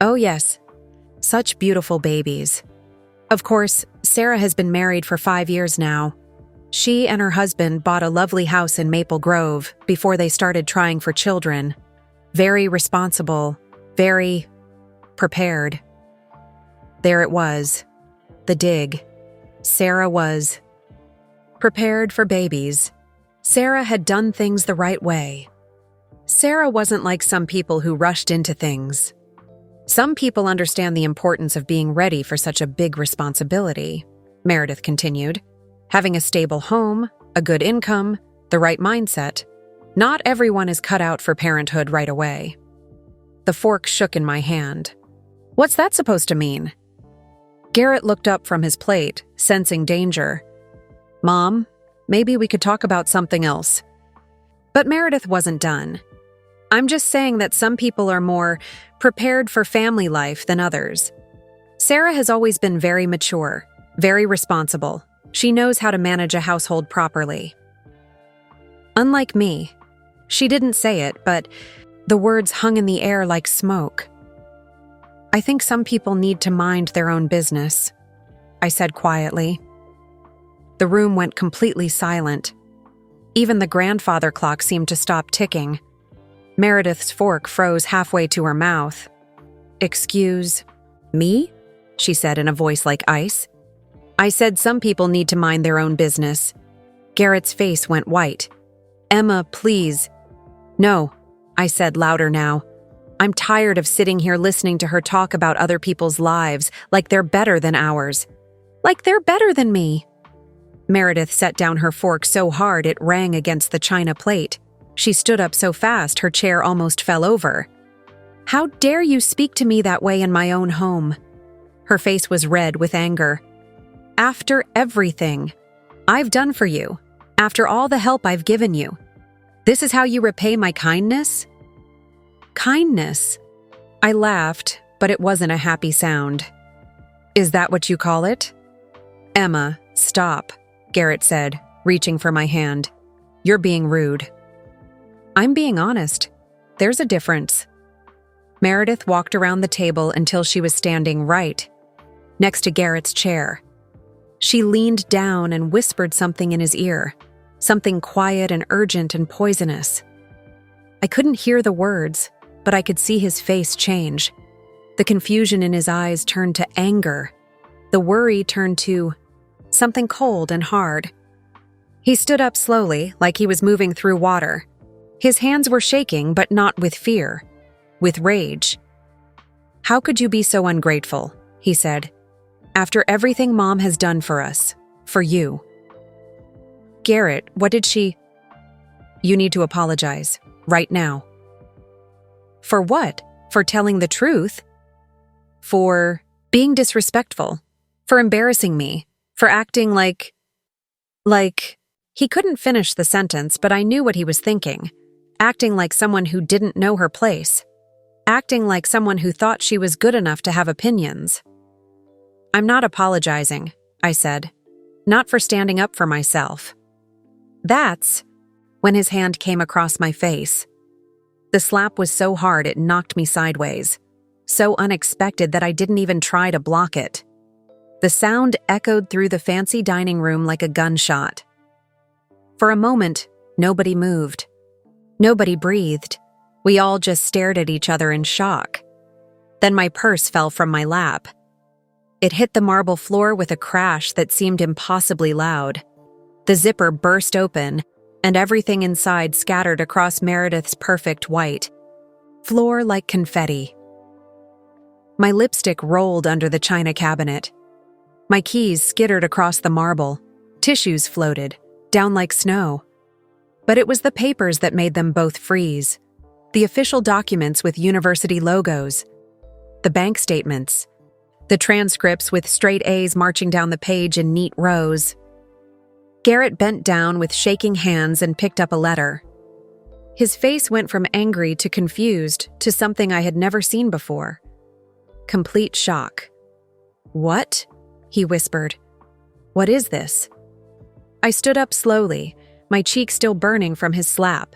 Oh yes, such beautiful babies. Of course, Sarah has been married for 5 years now. She and her husband bought a lovely house in Maple Grove before they started trying for children. Very responsible, very prepared. There it was, the dig. Sarah was prepared for babies. Sarah had done things the right way. Sarah wasn't like some people who rushed into things. Some people understand the importance of being ready for such a big responsibility, Meredith continued. Having a stable home, a good income, the right mindset. Not everyone is cut out for parenthood right away. The fork shook in my hand. What's that supposed to mean? Garrett looked up from his plate, sensing danger. Mom, maybe we could talk about something else. But Meredith wasn't done. I'm just saying that some people are more prepared for family life than others. Sarah has always been very mature, very responsible. She knows how to manage a household properly. Unlike me, she didn't say it, but the words hung in the air like smoke. I think some people need to mind their own business, I said quietly. The room went completely silent. Even the grandfather clock seemed to stop ticking. Meredith's fork froze halfway to her mouth. Excuse me? She said in a voice like ice. I said some people need to mind their own business. Garrett's face went white. Emma, please. No, I said louder now. I'm tired of sitting here listening to her talk about other people's lives like they're better than ours. Like they're better than me. Meredith set down her fork so hard it rang against the china plate. She stood up so fast her chair almost fell over. How dare you speak to me that way in my own home? Her face was red with anger. After everything I've done for you, after all the help I've given you, this is how you repay my kindness? Kindness. I laughed, but it wasn't a happy sound. Is that what you call it? Emma, stop, Garrett said, reaching for my hand. You're being rude. I'm being honest. There's a difference. Meredith walked around the table until she was standing right next to Garrett's chair. She leaned down and whispered something in his ear, something quiet and urgent and poisonous. I couldn't hear the words, but I could see his face change. The confusion in his eyes turned to anger. The worry turned to something cold and hard. He stood up slowly, like he was moving through water. His hands were shaking, but not with fear, with rage. How could you be so ungrateful? He said. After everything Mom has done for us, for you. Garrett, what did she... You need to apologize, right now. For what? For telling the truth? For being disrespectful? For embarrassing me? For acting like... He couldn't finish the sentence, but I knew what he was thinking. Acting like someone who didn't know her place. Acting like someone who thought she was good enough to have opinions. I'm not apologizing, I said, not for standing up for myself. That's when his hand came across my face. The slap was so hard it knocked me sideways, so unexpected that I didn't even try to block it. The sound echoed through the fancy dining room like a gunshot. For a moment, nobody moved. Nobody breathed. We all just stared at each other in shock. Then my purse fell from my lap. It hit the marble floor with a crash that seemed impossibly loud. The zipper burst open, and everything inside scattered across Meredith's perfect white floor like confetti. My lipstick rolled under the china cabinet. My keys skittered across the marble. Tissues floated, down like snow. But it was the papers that made them both freeze. The official documents with university logos. The bank statements. The transcripts with straight A's marching down the page in neat rows. Garrett bent down with shaking hands and picked up a letter. His face went from angry to confused to something I had never seen before. Complete shock. "What?" he whispered. "What is this?" I stood up slowly, my cheek still burning from his slap.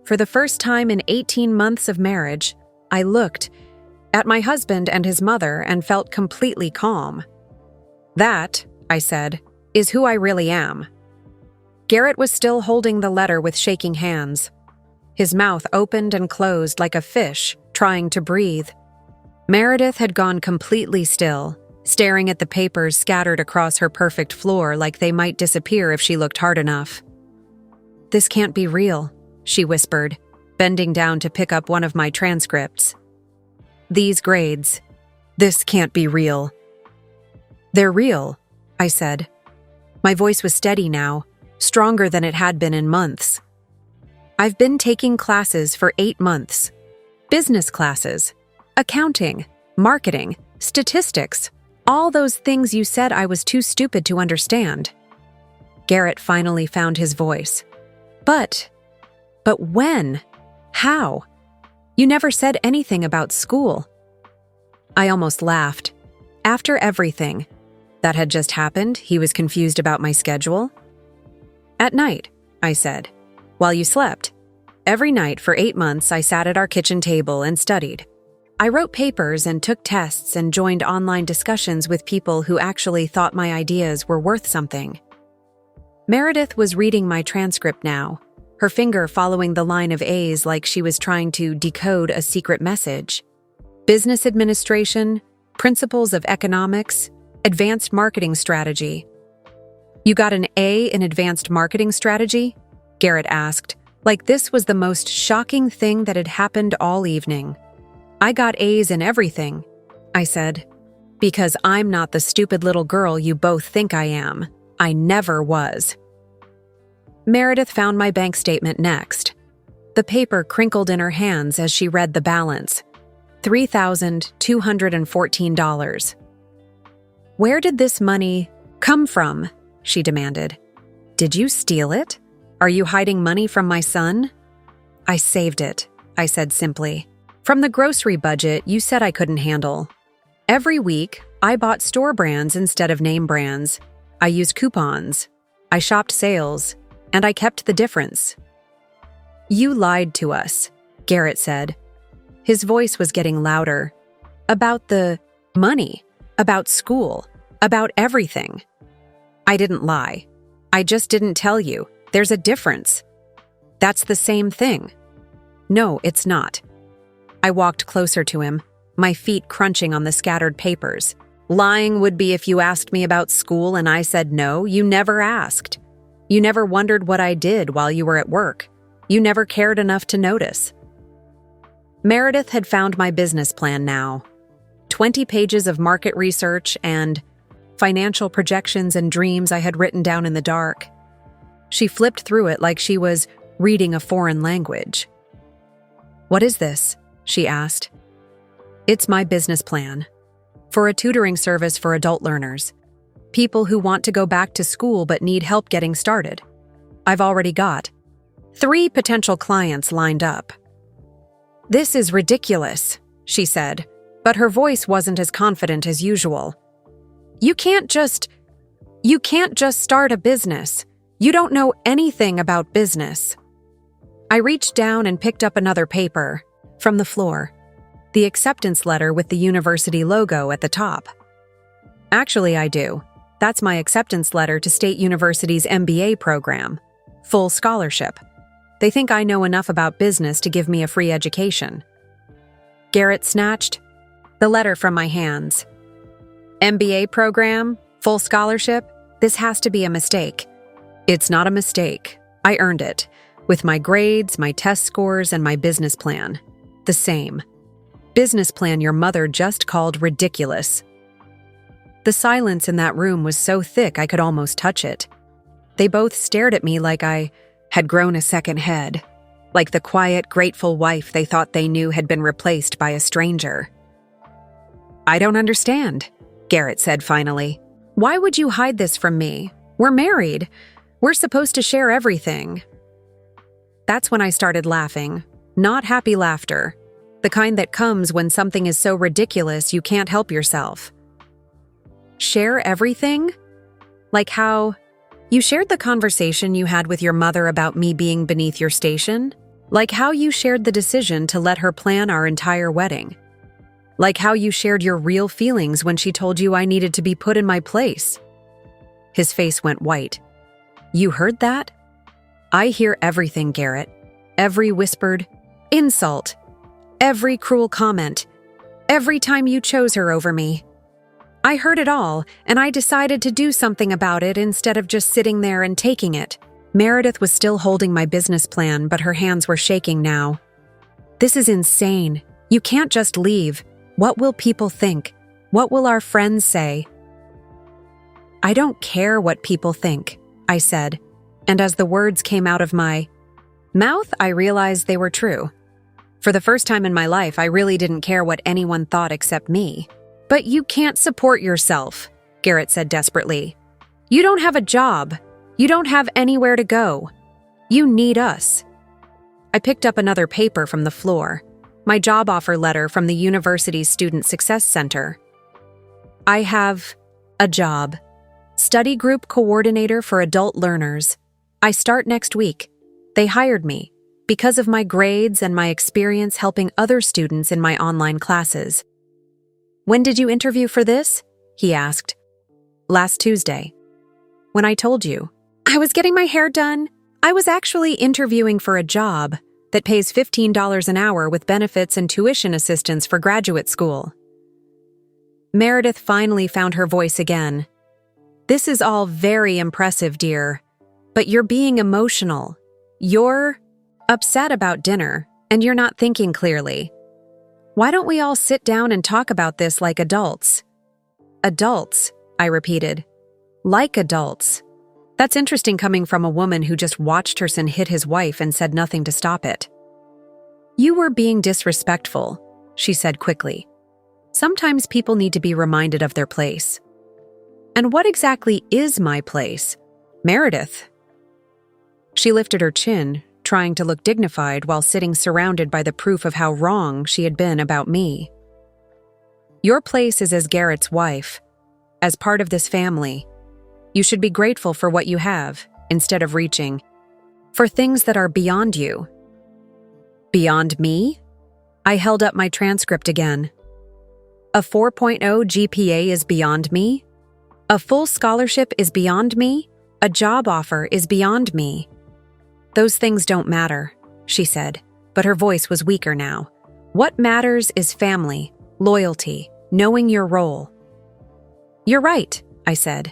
For the first time in 18 months of marriage, I looked at my husband and his mother and felt completely calm. "That," I said, "is who I really am." Garrett was still holding the letter with shaking hands. His mouth opened and closed like a fish, trying to breathe. Meredith had gone completely still, staring at the papers scattered across her perfect floor like they might disappear if she looked hard enough. "This can't be real," she whispered, bending down to pick up one of my transcripts. "These grades. This can't be real." "They're real," I said. My voice was steady now, stronger than it had been in months. "I've been taking classes for 8 months. Business classes, accounting, marketing, statistics, all those things you said I was too stupid to understand." Garrett finally found his voice. But when? How? You never said anything about school." I almost laughed. After everything that had just happened, he was confused about my schedule? "At night," I said, "while you slept. Every night for 8 months, I sat at our kitchen table and studied. I wrote papers and took tests and joined online discussions with people who actually thought my ideas were worth something." Meredith was reading my transcript now, her finger following the line of A's like she was trying to decode a secret message. Business administration, principles of economics, advanced marketing strategy. "You got an A in advanced marketing strategy?" Garrett asked, like this was the most shocking thing that had happened all evening. "I got A's in everything," I said, "because I'm not the stupid little girl you both think I am. I never was." Meredith found my bank statement next. The paper crinkled in her hands as she read the balance. $3,214. "Where did this money come from?" she demanded. "Did you steal it? Are you hiding money from my son?" "I saved it," I said simply. "From the grocery budget you said I couldn't handle. Every week, I bought store brands instead of name brands. I used coupons. I shopped sales. And I kept the difference." "You lied to us," Garrett said. His voice was getting louder. "About the money, about school, about everything." "I didn't lie. I just didn't tell you. There's a difference." "That's the same thing." "No, it's not." I walked closer to him, my feet crunching on the scattered papers. "Lying would be if you asked me about school and I said no. You never asked. You never wondered what I did while you were at work. You never cared enough to notice." Meredith had found my business plan now. 20 pages of market research and financial projections and dreams I had written down in the dark. She flipped through it like she was reading a foreign language. "What is this?" she asked. "It's my business plan. For a tutoring service for adult learners. People who want to go back to school but need help getting started. I've already got 3 potential clients lined up." "This is ridiculous," she said, but her voice wasn't as confident as usual. "You can't just..." You can't just start a business. You don't know anything about business. I reached down and picked up another paper from the floor, the acceptance letter with the university logo at the top. Actually, I do. That's my acceptance letter to State University's MBA program. Full scholarship. They think I know enough about business to give me a free education. Garrett snatched the letter from my hands. MBA program? Full scholarship? This has to be a mistake. It's not a mistake. I earned it. With my grades, my test scores, and my business plan. The same. Business plan your mother just called ridiculous. The silence in that room was so thick I could almost touch it. They both stared at me like I had grown a second head, like the quiet, grateful wife they thought they knew had been replaced by a stranger. I don't understand, Garrett said finally. Why would you hide this from me? We're married. We're supposed to share everything. That's when I started laughing, not happy laughter, the kind that comes when something is so ridiculous you can't help yourself. Share everything? Like how you shared the conversation you had with your mother about me being beneath your station? Like how you shared the decision to let her plan our entire wedding? Like how you shared your real feelings when she told you I needed to be put in my place? His face went white. You heard that? I hear everything, Garrett. Every whispered insult. Every cruel comment. Every time you chose her over me. I heard it all, and I decided to do something about it instead of just sitting there and taking it. Meredith was still holding my business plan, but her hands were shaking now. This is insane. You can't just leave. What will people think? What will our friends say? I don't care what people think, I said, and as the words came out of my mouth, I realized they were true. For the first time in my life, I really didn't care what anyone thought except me. But you can't support yourself, Garrett said desperately. You don't have a job. You don't have anywhere to go. You need us. I picked up another paper from the floor, my job offer letter from the university's Student Success Center. I have a job. Study group coordinator for adult learners. I start next week. They hired me because of my grades and my experience helping other students in my online classes. When did you interview for this? He asked. Last Tuesday. When I told you. I was getting my hair done. I was actually interviewing for a job that pays $15 an hour with benefits and tuition assistance for graduate school. Meredith finally found her voice again. This is all very impressive, dear. But you're being emotional. You're upset about dinner, and you're not thinking clearly. Why don't we all sit down and talk about this like adults? Adults, I repeated. Like adults. That's interesting coming from a woman who just watched her son hit his wife and said nothing to stop it. You were being disrespectful, she said quickly. Sometimes people need to be reminded of their place. And what exactly is my place? Meredith. She lifted her chin, trying to look dignified while sitting surrounded by the proof of how wrong she had been about me. Your place is as Garrett's wife, as part of this family. You should be grateful for what you have, instead of reaching for things that are beyond you. Beyond me? I held up my transcript again. A 4.0 GPA is beyond me? A full scholarship is beyond me? A job offer is beyond me? Those things don't matter, she said, but her voice was weaker now. What matters is family, loyalty, knowing your role. You're right, I said.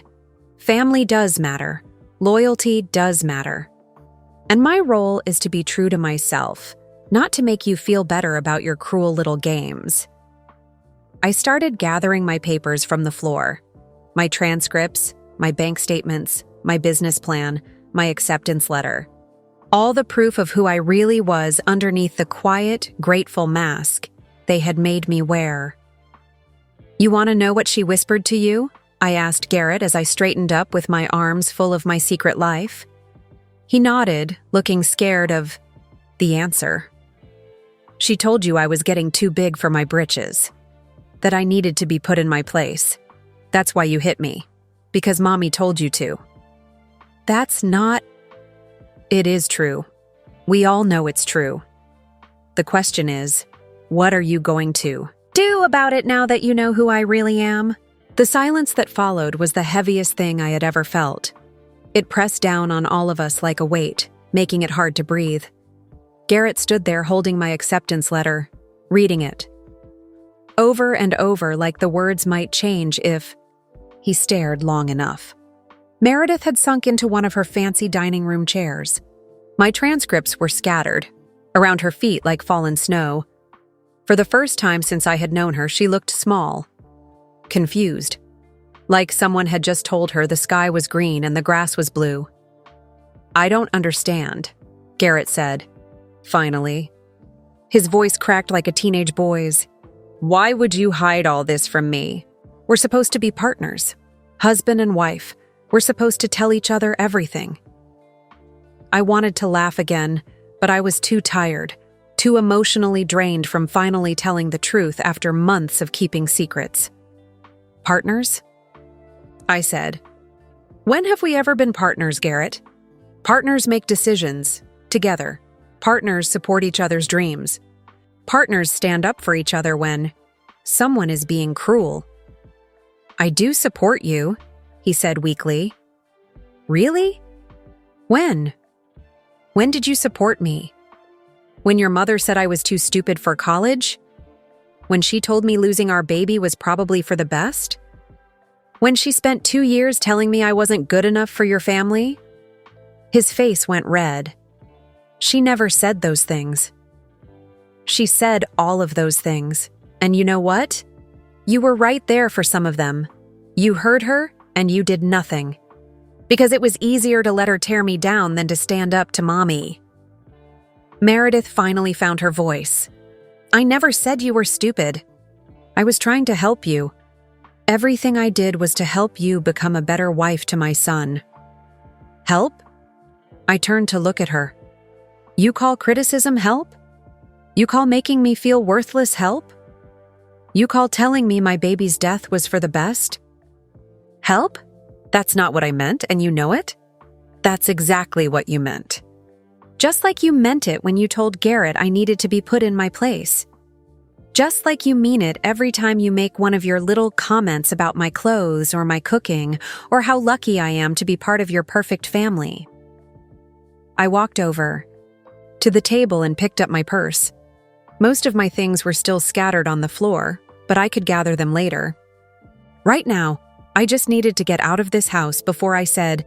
Family does matter. Loyalty does matter. And my role is to be true to myself, not to make you feel better about your cruel little games. I started gathering my papers from the floor. My transcripts, my bank statements, my business plan, my acceptance letter. All the proof of who I really was underneath the quiet, grateful mask they had made me wear. You want to know what she whispered to you? I asked Garrett as I straightened up with my arms full of my secret life. He nodded, looking scared of the answer. She told you I was getting too big for my britches, that I needed to be put in my place. That's why you hit me. because Mommy told you to. That's not... It is true. We all know it's true. The question is, what are you going to do about it now that you know who I really am? The silence that followed was the heaviest thing I had ever felt. It pressed down on all of us like a weight, making it hard to breathe. Garrett stood there holding my acceptance letter, reading it. Over and over, like the words might change if he stared long enough. Meredith had sunk into one of her fancy dining room chairs. My transcripts were scattered, around her feet like fallen snow. For the first time since I had known her, she looked small, confused, like someone had just told her the sky was green and the grass was blue. "I don't understand," Garrett said, finally. His voice cracked like a teenage boy's. "Why would you hide all this from me? We're supposed to be partners, husband and wife. We're supposed to tell each other everything." I wanted to laugh again, but I was too tired, too emotionally drained from finally telling the truth after months of keeping secrets. "Partners?" I said. "When have we ever been partners, Garrett? Partners make decisions, together. Partners support each other's dreams. Partners stand up for each other when someone is being cruel." "I do support you," he said weakly. "Really? When? When did you support me? When your mother said I was too stupid for college? When she told me losing our baby was probably for the best? When she spent 2 years telling me I wasn't good enough for your family?" His face went red. "She never said those things." "She said all of those things. And you know what? You were right there for some of them. You heard her, and you did nothing. Because it was easier to let her tear me down than to stand up to Mommy." Meredith finally found her voice. "I never said you were stupid. I was trying to help you. Everything I did was to help you become a better wife to my son." "Help?" I turned to look at her. "You call criticism help? You call making me feel worthless help? You call telling me my baby's death was for the best? Help? That's not what I meant, and you know it? That's exactly what you meant. Just like you meant it when you told Garrett I needed to be put in my place. Just like you mean it every time you make one of your little comments about my clothes or my cooking or how lucky I am to be part of your perfect family." I walked over to the table and picked up my purse. Most of my things were still scattered on the floor, but I could gather them later. Right now, I just needed to get out of this house before I said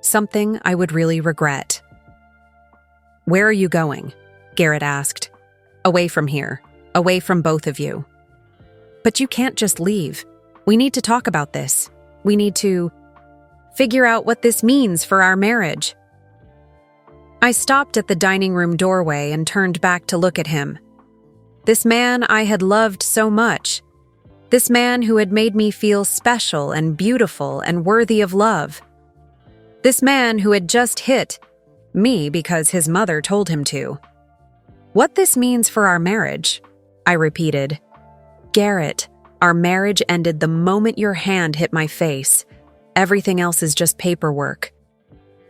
something I would really regret. "Where are you going?" Garrett asked. "Away from here. Away from both of you." "But you can't just leave. We need to talk about this. We need to figure out what this means for our marriage." I stopped at the dining room doorway and turned back to look at him. This man I had loved so much. This man who had made me feel special and beautiful and worthy of love. This man who had just hit me because his mother told him to. "What this means for our marriage," I repeated. "Garrett, our marriage ended the moment your hand hit my face. Everything else is just paperwork."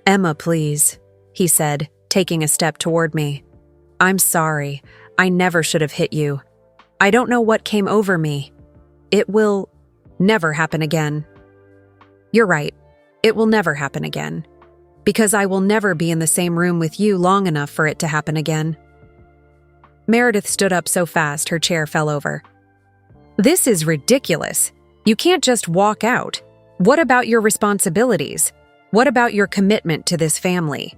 "Emma, please," he said, taking a step toward me. "I'm sorry. I never should have hit you. I don't know what came over me. It will never happen again." "You're right. It will never happen again. Because I will never be in the same room with you long enough for it to happen again." Meredith stood up so fast her chair fell over. "This is ridiculous. You can't just walk out. What about your responsibilities? What about your commitment to this family?"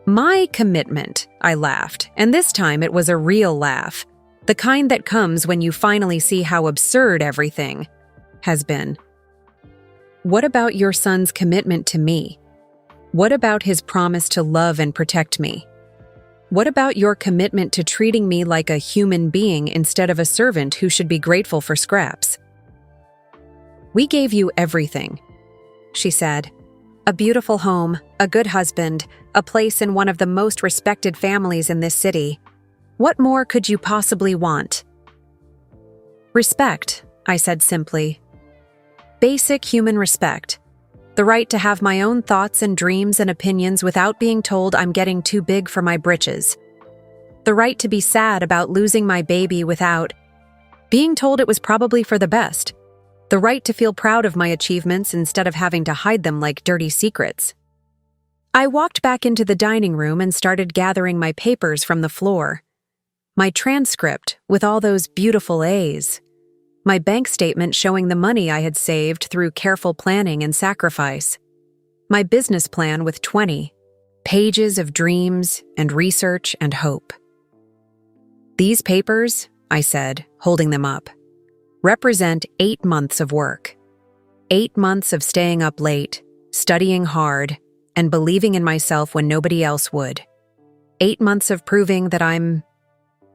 "My commitment," I laughed, and this time it was a real laugh. The kind that comes when you finally see how absurd everything has been. "What about your son's commitment to me? What about his promise to love and protect me? What about your commitment to treating me like a human being instead of a servant who should be grateful for scraps?" "We gave you everything," she said. "A beautiful home, a good husband, a place in one of the most respected families in this city. What more could you possibly want?" "Respect," I said simply. "Basic human respect. The right to have my own thoughts and dreams and opinions without being told I'm getting too big for my britches. The right to be sad about losing my baby without being told it was probably for the best. The right to feel proud of my achievements instead of having to hide them like dirty secrets. I walked back into the dining room and started gathering my papers from the floor. My transcript with all those beautiful A's. My bank statement showing the money I had saved through careful planning and sacrifice. My business plan with 20 pages of dreams and research and hope. These papers, I said, holding them up, represent 8 months of work. 8 months of staying up late, studying hard, and believing in myself when nobody else would. 8 months of proving that I'm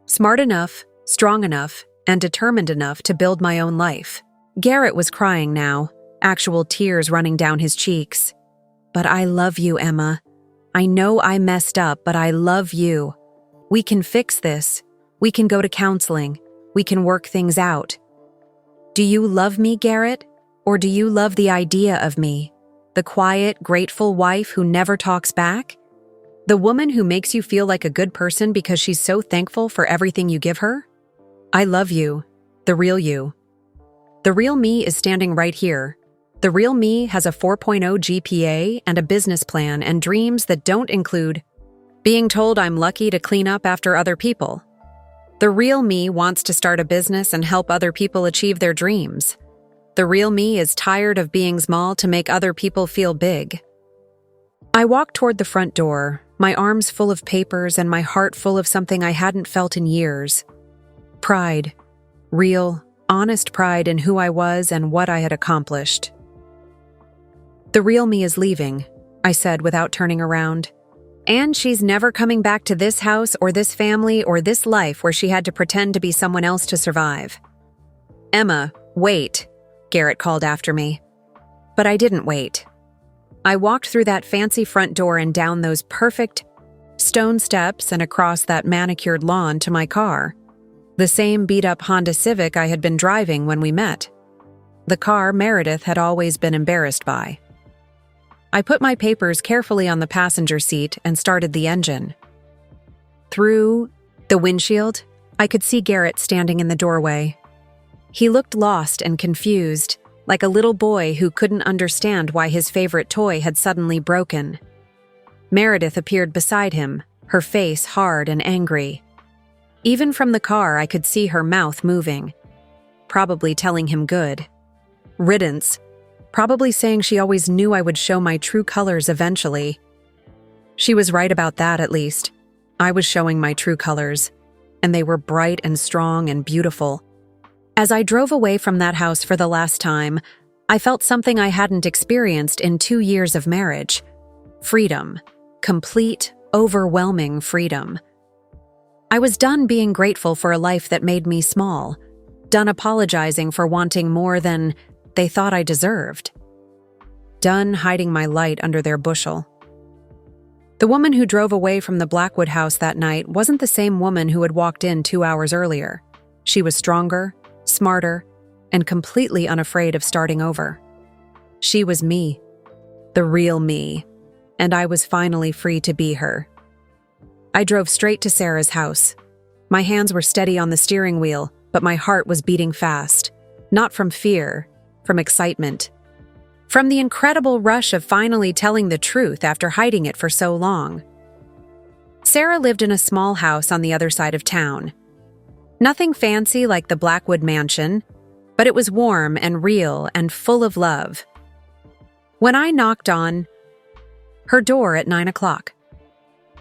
smart enough, strong enough, and determined enough to build my own life. Garrett was crying now, actual tears running down his cheeks. But I love you, Emma. I know I messed up, but I love you. We can fix this. We can go to counseling. We can work things out. Do you love me, Garrett? Or do you love the idea of me? The quiet, grateful wife who never talks back? The woman who makes you feel like a good person because she's so thankful for everything you give her? I love you, the real you. The real me is standing right here. The real me has a 4.0 GPA and a business plan and dreams that don't include being told I'm lucky to clean up after other people. The real me wants to start a business and help other people achieve their dreams. The real me is tired of being small to make other people feel big. I walked toward the front door, my arms full of papers and my heart full of something I hadn't felt in years. Pride. Real, honest pride in who I was and what I had accomplished. The real me is leaving, I said without turning around. And she's never coming back to this house or this family or this life where she had to pretend to be someone else to survive. Emma, wait, Garrett called after me. But I didn't wait. I walked through that fancy front door and down those perfect stone steps and across that manicured lawn to my car. The same beat-up Honda Civic I had been driving when we met. The car Meredith had always been embarrassed by. I put my papers carefully on the passenger seat and started the engine. Through the windshield, I could see Garrett standing in the doorway. He looked lost and confused, like a little boy who couldn't understand why his favorite toy had suddenly broken. Meredith appeared beside him, her face hard and angry. Even from the car, I could see her mouth moving, probably telling him good riddance, probably saying she always knew I would show my true colors eventually. She was right about that, at least. I was showing my true colors, and they were bright and strong and beautiful. As I drove away from that house for the last time, I felt something I hadn't experienced in 2 years of marriage. Freedom. Complete, overwhelming freedom. I was done being grateful for a life that made me small, done apologizing for wanting more than they thought I deserved, done hiding my light under their bushel. The woman who drove away from the Blackwood house that night wasn't the same woman who had walked in 2 hours earlier. She was stronger, smarter, and completely unafraid of starting over. She was me, the real me, and I was finally free to be her. I drove straight to Sarah's house. My hands were steady on the steering wheel, but my heart was beating fast. Not from fear, from excitement. From the incredible rush of finally telling the truth after hiding it for so long. Sarah lived in a small house on the other side of town. Nothing fancy like the Blackwood mansion, but it was warm and real and full of love. When I knocked on her door at 9 o'clock,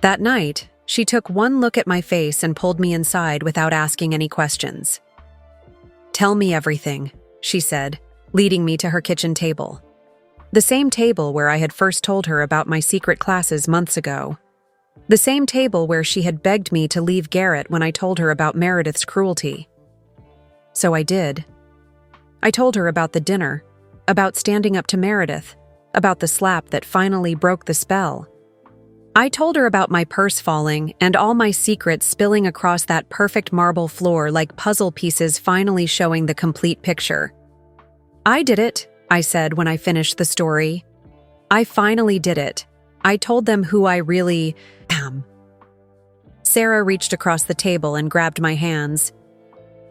that night, she took one look at my face and pulled me inside without asking any questions. "Tell me everything," she said, leading me to her kitchen table. The same table where I had first told her about my secret classes months ago. The same table where she had begged me to leave Garrett when I told her about Meredith's cruelty. So I did. I told her about the dinner, about standing up to Meredith, about the slap that finally broke the spell. I told her about my purse falling and all my secrets spilling across that perfect marble floor like puzzle pieces finally showing the complete picture. "I did it," I said when I finished the story. I finally did it. I told them who I really am. Sarah reached across the table and grabbed my hands.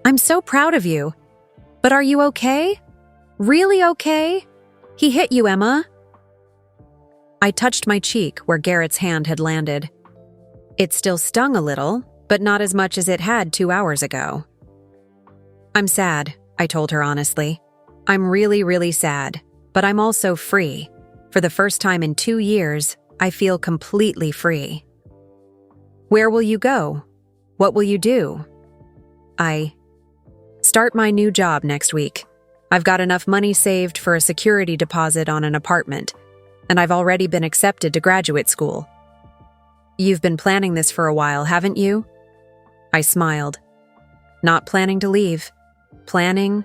I'm so proud of you. But are you okay? Really okay? He hit you, Emma. I touched my cheek where Garrett's hand had landed. It still stung a little, but not as much as it had 2 hours ago. I'm sad, I told her honestly. I'm really, really sad, but I'm also free. For the first time in 2 years, I feel completely free. Where will you go? What will you do? I start my new job next week. I've got enough money saved for a security deposit on an apartment, and I've already been accepted to graduate school. You've been planning this for a while, haven't you? I smiled. Not planning to leave. Planning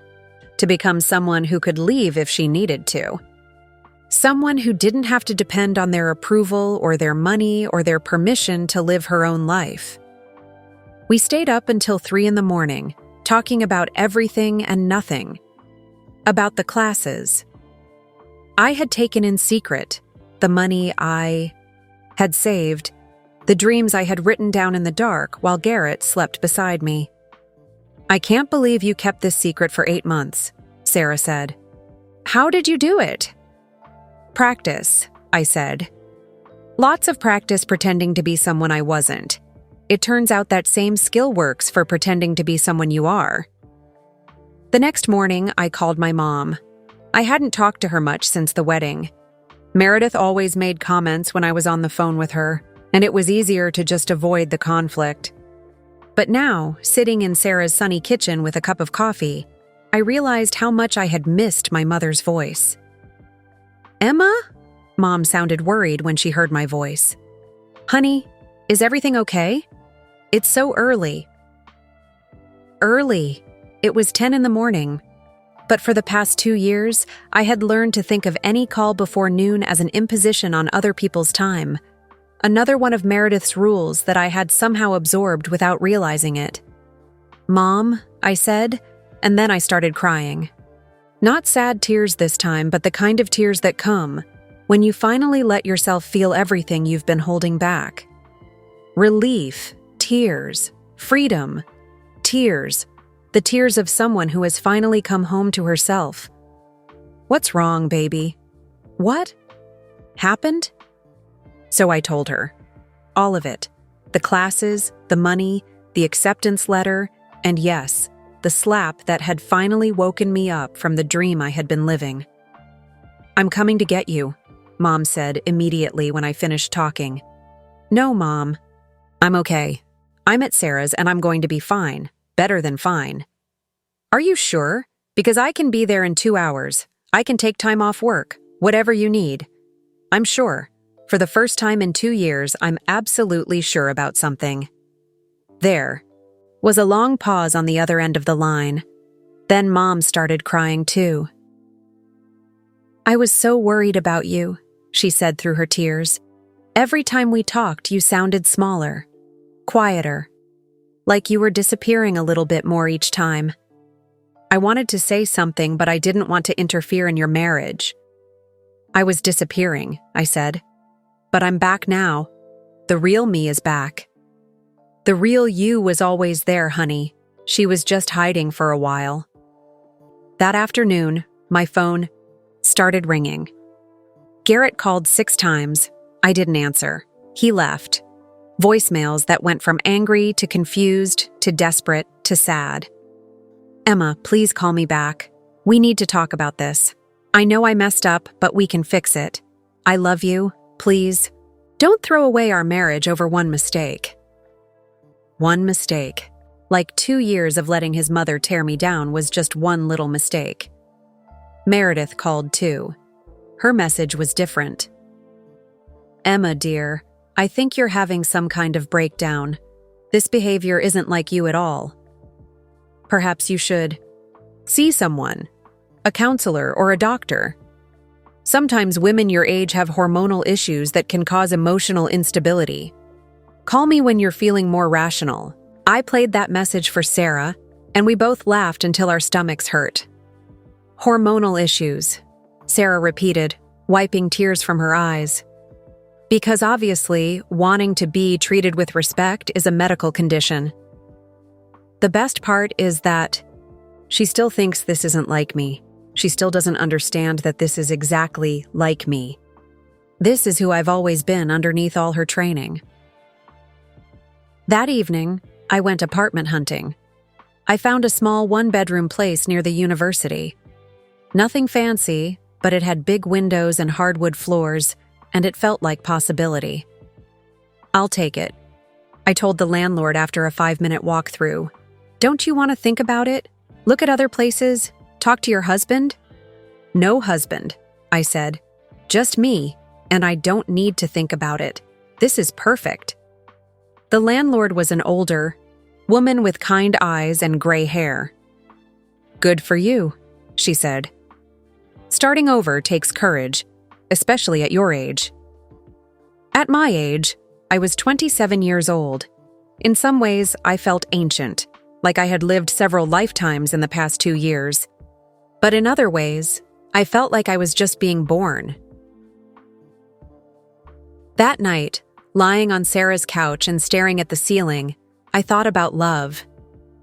to become someone who could leave if she needed to. Someone who didn't have to depend on their approval or their money or their permission to live her own life. We stayed up until 3 a.m, talking about everything and nothing. About the classes. I had taken in secret the money I had saved, the dreams I had written down in the dark while Garrett slept beside me. I can't believe you kept this secret for 8 months, Sarah said. How did you do it? Practice, I said. Lots of practice pretending to be someone I wasn't. It turns out that same skill works for pretending to be someone you are. The next morning, I called my mom. I hadn't talked to her much since the wedding. Meredith always made comments when I was on the phone with her, and it was easier to just avoid the conflict. But now, sitting in Sarah's sunny kitchen with a cup of coffee, I realized how much I had missed my mother's voice. Emma? Mom sounded worried when she heard my voice. Honey, is everything okay? It's so early. Early. It was 10 a.m. But for the past 2 years, I had learned to think of any call before noon as an imposition on other people's time. Another one of Meredith's rules that I had somehow absorbed without realizing it. Mom, I said, and then I started crying. Not sad tears this time, but the kind of tears that come when you finally let yourself feel everything you've been holding back. Relief, tears, freedom, tears, the tears of someone who has finally come home to herself. What's wrong, baby? What happened? So I told her. All of it. The classes, the money, the acceptance letter, and yes, the slap that had finally woken me up from the dream I had been living. I'm coming to get you, Mom said immediately when I finished talking. No, Mom. I'm okay. I'm at Sarah's and I'm going to be fine. Better than fine. Are you sure? Because I can be there in 2 hours. I can take time off work. Whatever you need. I'm sure. For the first time in 2 years, I'm absolutely sure about something. There was a long pause on the other end of the line. Then Mom started crying too. I was so worried about you, she said through her tears. Every time we talked, you sounded smaller, quieter, like you were disappearing a little bit more each time. I wanted to say something, but I didn't want to interfere in your marriage. I was disappearing, I said. But I'm back now. The real me is back. The real you was always there, honey. She was just hiding for a while. That afternoon, my phone started ringing. Garrett called 6 times. I didn't answer. He left. Voicemails that went from angry to confused to desperate to sad. Emma, please call me back. We need to talk about this. I know I messed up, but we can fix it. I love you. Please, don't throw away our marriage over one mistake. One mistake. Like 2 years of letting his mother tear me down was just one little mistake. Meredith called too. Her message was different. Emma, dear, I think you're having some kind of breakdown. This behavior isn't like you at all. Perhaps you should see someone, a counselor or a doctor. Sometimes women your age have hormonal issues that can cause emotional instability. Call me when you're feeling more rational. I played that message for Sarah, and we both laughed until our stomachs hurt. Hormonal issues, Sarah repeated. wiping tears from her eyes. Because obviously, wanting to be treated with respect is a medical condition. The best part is that she still thinks this isn't like me. She still doesn't understand that this is exactly like me. This is who I've always been underneath all her training. That evening, I went apartment hunting. I found a small one-bedroom place near the university. Nothing fancy, but it had big windows and hardwood floors, and it felt like possibility. "I'll take it," I told the landlord after a 5-minute walkthrough. "Don't you want to think about it? Look at other places? Talk to your husband?" "No husband," I said. "Just me, and I don't need to think about it. This is perfect." The landlord was an older woman with kind eyes and gray hair. "Good for you," she said. "Starting over takes courage, especially at your age." At my age, I was 27 years old. In some ways, I felt ancient, like I had lived several lifetimes in the past 2 years. But in other ways, I felt like I was just being born. That night, lying on Sarah's couch and staring at the ceiling, I thought about love.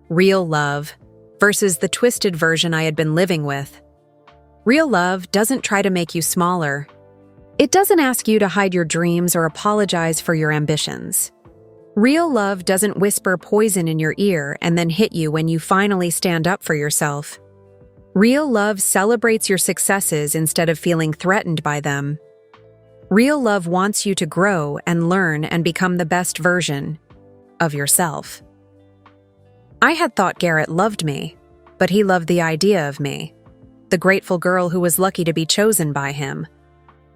Real love, versus the twisted version I had been living with. Real love doesn't try to make you smaller. It doesn't ask you to hide your dreams or apologize for your ambitions. Real love doesn't whisper poison in your ear and then hit you when you finally stand up for yourself. Real love celebrates your successes instead of feeling threatened by them. Real love wants you to grow and learn and become the best version of yourself. I had thought Garrett loved me, but he loved the idea of me. The grateful girl who was lucky to be chosen by him.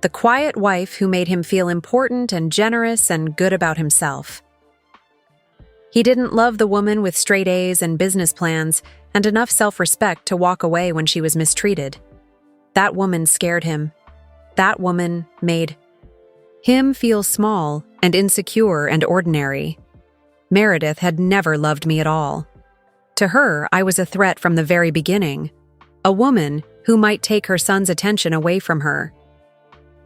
The quiet wife who made him feel important and generous and good about himself. He didn't love the woman with straight A's and business plans and enough self-respect to walk away when she was mistreated. That woman scared him. That woman made him feel small and insecure and ordinary. Meredith had never loved me at all. To her, I was a threat from the very beginning. A woman who might take her son's attention away from her.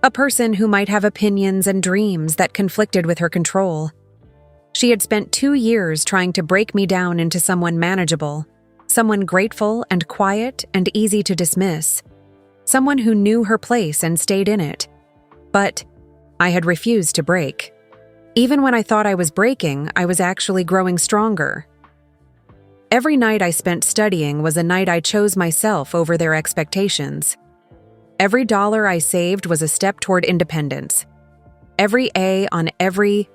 A person who might have opinions and dreams that conflicted with her control. She had spent 2 years trying to break me down into someone manageable, someone grateful and quiet and easy to dismiss, someone who knew her place and stayed in it. But I had refused to break. Even when I thought I was breaking, I was actually growing stronger. Every night I spent studying was a night I chose myself over their expectations. Every dollar I saved was a step toward independence. Every A on every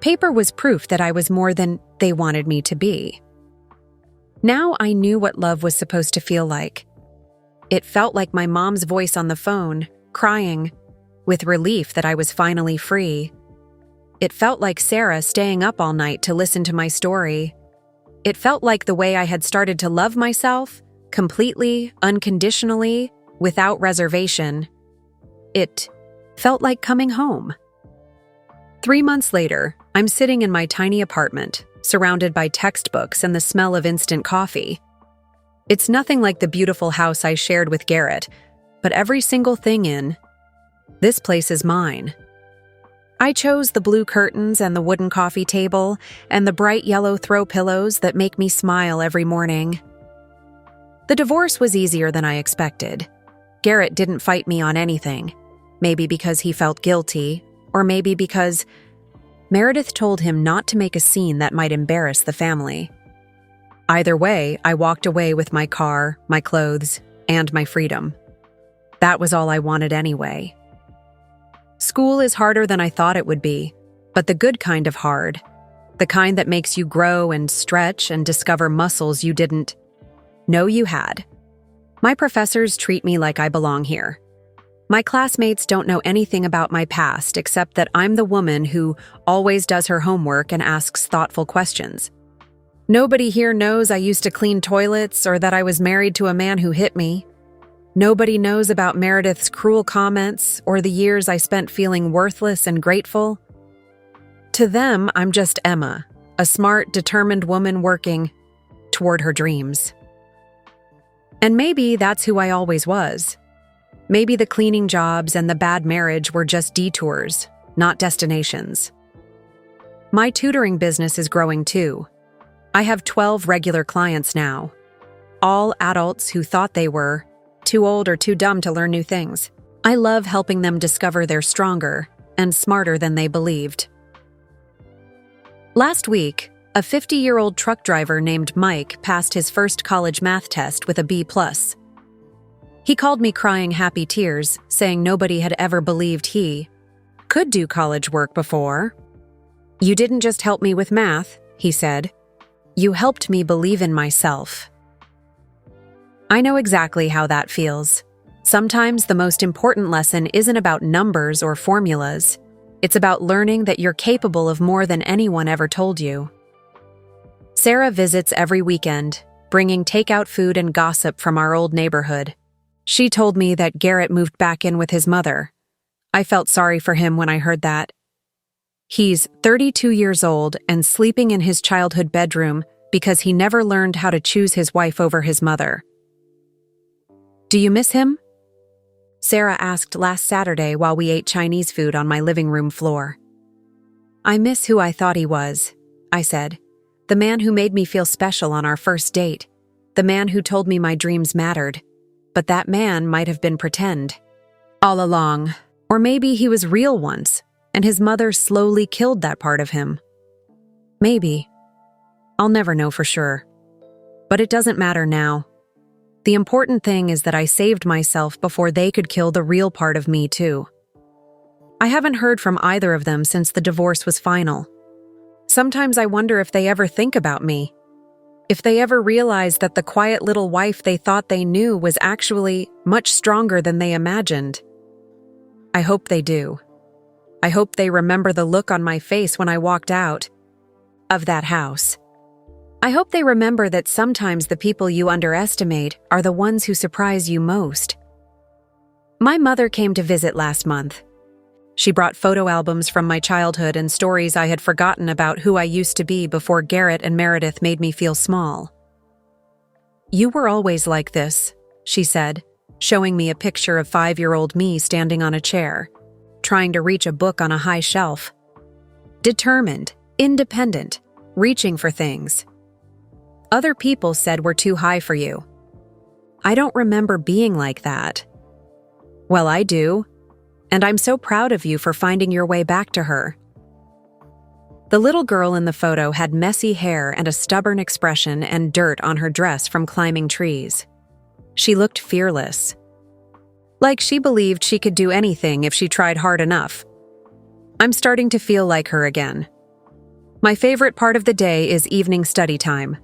paper was proof that I was more than they wanted me to be. Now I knew what love was supposed to feel like. It felt like my mom's voice on the phone, crying, with relief that I was finally free. It felt like Sarah staying up all night to listen to my story. It felt like the way I had started to love myself, completely, unconditionally, without reservation. It felt like coming home. 3 months later, I'm sitting in my tiny apartment, surrounded by textbooks and the smell of instant coffee. It's nothing like the beautiful house I shared with Garrett, but every single thing in this place is mine. I chose the blue curtains and the wooden coffee table and the bright yellow throw pillows that make me smile every morning. The divorce was easier than I expected. Garrett didn't fight me on anything, maybe because he felt guilty, or maybe because Meredith told him not to make a scene that might embarrass the family. Either way, I walked away with my car, my clothes, and my freedom. That was all I wanted anyway. School is harder than I thought it would be, but the good kind of hard. The kind that makes you grow and stretch and discover muscles you didn't know you had. My professors treat me like I belong here. My classmates don't know anything about my past except that I'm the woman who always does her homework and asks thoughtful questions. Nobody here knows I used to clean toilets or that I was married to a man who hit me. Nobody knows about Meredith's cruel comments or the years I spent feeling worthless and grateful. To them, I'm just Emma, a smart, determined woman working toward her dreams. And maybe that's who I always was. Maybe the cleaning jobs and the bad marriage were just detours, not destinations. My tutoring business is growing too. I have 12 regular clients now, all adults who thought they were too old or too dumb to learn new things. I love helping them discover they're stronger and smarter than they believed. Last week, a 50-year-old truck driver named Mike passed his first college math test with a B+. He called me crying happy tears, saying nobody had ever believed he could do college work before. "You didn't just help me with math," he said. "You helped me believe in myself." I know exactly how that feels. Sometimes the most important lesson isn't about numbers or formulas. It's about learning that you're capable of more than anyone ever told you. Sarah visits every weekend, bringing takeout food and gossip from our old neighborhood. She told me that Garrett moved back in with his mother. I felt sorry for him when I heard that. He's 32 years old and sleeping in his childhood bedroom because he never learned how to choose his wife over his mother. "Do you miss him?" Sarah asked last Saturday while we ate Chinese food on my living room floor. "I miss who I thought he was," I said. "The man who made me feel special on our first date. The man who told me my dreams mattered. But that man might have been pretend all along. Or maybe he was real once, and his mother slowly killed that part of him. Maybe. I'll never know for sure. But it doesn't matter now. The important thing is that I saved myself before they could kill the real part of me too." I haven't heard from either of them since the divorce was final. Sometimes I wonder if they ever think about me. If they ever realize that the quiet little wife they thought they knew was actually much stronger than they imagined. I hope they do. I hope they remember the look on my face when I walked out of that house. I hope they remember that sometimes the people you underestimate are the ones who surprise you most. My mother came to visit last month. She brought photo albums from my childhood and stories I had forgotten about who I used to be before Garrett and Meredith made me feel small. "You were always like this," she said, showing me a picture of 5-year-old me standing on a chair, trying to reach a book on a high shelf. Determined, independent, reaching for things. "Other people said we're too high for you." I don't remember being like that. Well, I do. And I'm so proud of you for finding your way back to her. The little girl in the photo had messy hair and a stubborn expression and dirt on her dress from climbing trees. She looked fearless. Like she believed she could do anything if she tried hard enough. I'm starting to feel like her again. My favorite part of the day is evening study time.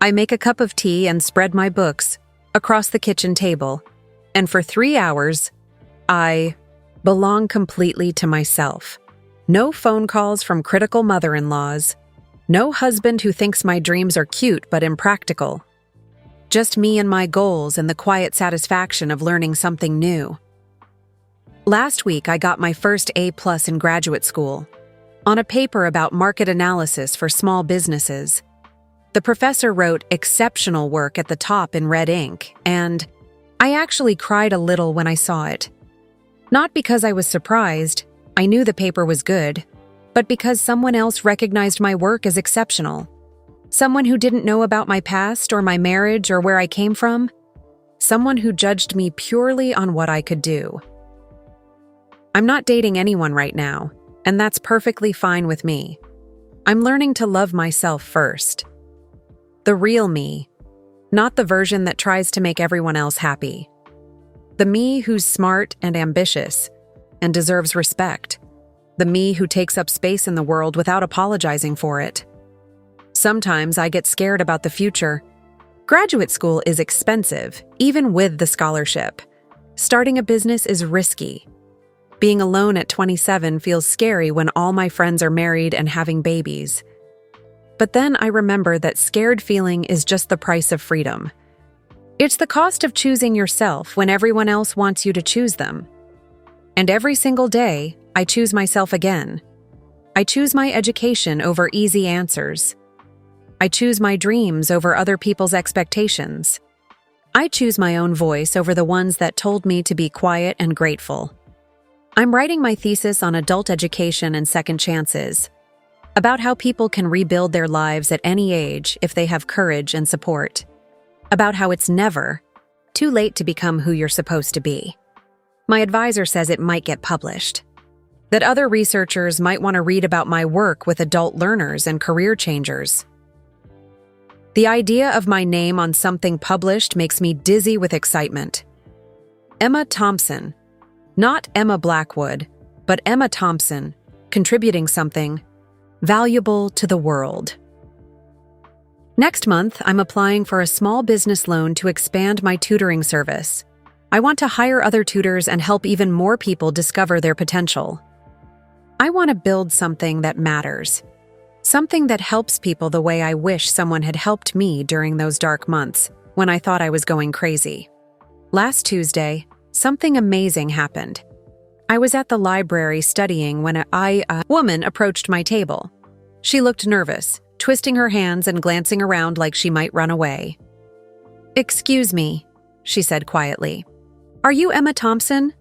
I make a cup of tea and spread my books across the kitchen table, and for 3 hours, I belong completely to myself. No phone calls from critical mother-in-laws. No husband who thinks my dreams are cute but impractical. Just me and my goals and the quiet satisfaction of learning something new. Last week, I got my first A+ in graduate school, on a paper about market analysis for small businesses. The professor wrote exceptional work at the top in red ink, and I actually cried a little when I saw it. Not because I was surprised, I knew the paper was good, but because someone else recognized my work as exceptional. Someone who didn't know about my past or my marriage or where I came from. Someone who judged me purely on what I could do. I'm not dating anyone right now, and that's perfectly fine with me. I'm learning to love myself first. The real me, not the version that tries to make everyone else happy. The me who's smart and ambitious and deserves respect. The me who takes up space in the world without apologizing for it. Sometimes I get scared about the future. Graduate school is expensive, even with the scholarship. Starting a business is risky. Being alone at 27 feels scary when all my friends are married and having babies. But then I remember that scared feeling is just the price of freedom. It's the cost of choosing yourself when everyone else wants you to choose them. And every single day, I choose myself again. I choose my education over easy answers. I choose my dreams over other people's expectations. I choose my own voice over the ones that told me to be quiet and grateful. I'm writing my thesis on adult education and second chances, about how people can rebuild their lives at any age if they have courage and support, about how it's never too late to become who you're supposed to be. My advisor says it might get published, that other researchers might want to read about my work with adult learners and career changers. The idea of my name on something published makes me dizzy with excitement. Emma Thompson, not Emma Blackwood, but Emma Thompson, contributing something valuable to the world. Next month, I'm applying for a small business loan to expand my tutoring service. I want to hire other tutors and help even more people discover their potential. I want to build something that matters. Something that helps people the way I wish someone had helped me during those dark months when I thought I was going crazy. Last Tuesday, something amazing happened. I was at the library studying when a woman approached my table. She looked nervous, twisting her hands and glancing around like she might run away. "Excuse me," she said quietly. "Are you Emma Thompson,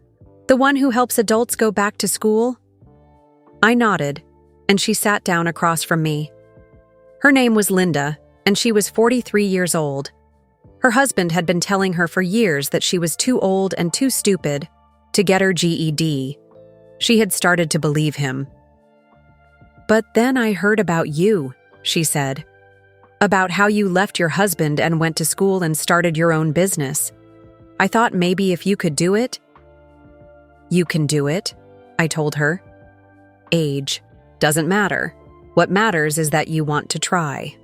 the one who helps adults go back to school?" I nodded, and she sat down across from me. Her name was Linda, and she was 43 years old. Her husband had been telling her for years that she was too old and too stupid to get her GED. She had started to believe him. "But then I heard about you," she said. "About how you left your husband and went to school and started your own business. I thought maybe if you could do it." "You can do it," I told her. "Age doesn't matter. What matters is that you want to try."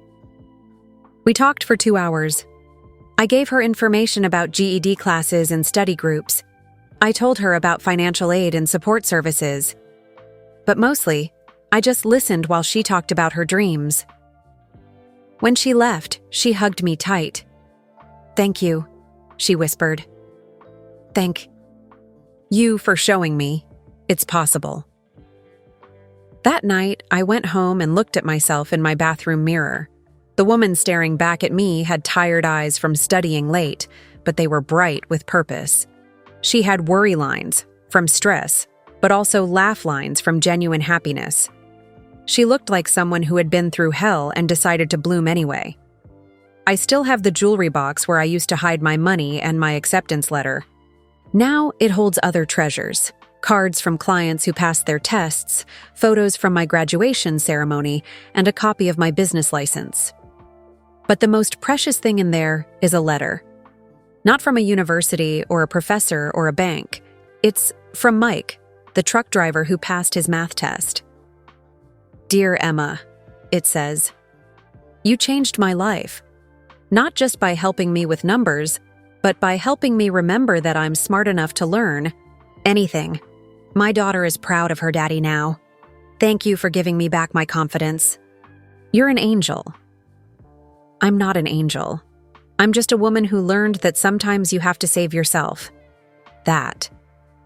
We talked for 2 hours. I gave her information about GED classes and study groups. I told her about financial aid and support services. But mostly, I just listened while she talked about her dreams. When she left, she hugged me tight. "Thank you," she whispered. "Thank you for showing me it's possible." That night, I went home and looked at myself in my bathroom mirror. The woman staring back at me had tired eyes from studying late, but they were bright with purpose. She had worry lines from stress, but also laugh lines from genuine happiness. She looked like someone who had been through hell and decided to bloom anyway. I still have the jewelry box where I used to hide my money and my acceptance letter. Now it holds other treasures. Cards from clients who passed their tests, photos from my graduation ceremony, and a copy of my business license. But the most precious thing in there is a letter. Not from a university or a professor or a bank. It's from Mike, the truck driver who passed his math test. "Dear Emma," it says, "you changed my life. Not just by helping me with numbers, but by helping me remember that I'm smart enough to learn anything. My daughter is proud of her daddy now. Thank you for giving me back my confidence. You're an angel." I'm not an angel. I'm just a woman who learned that sometimes you have to save yourself. That.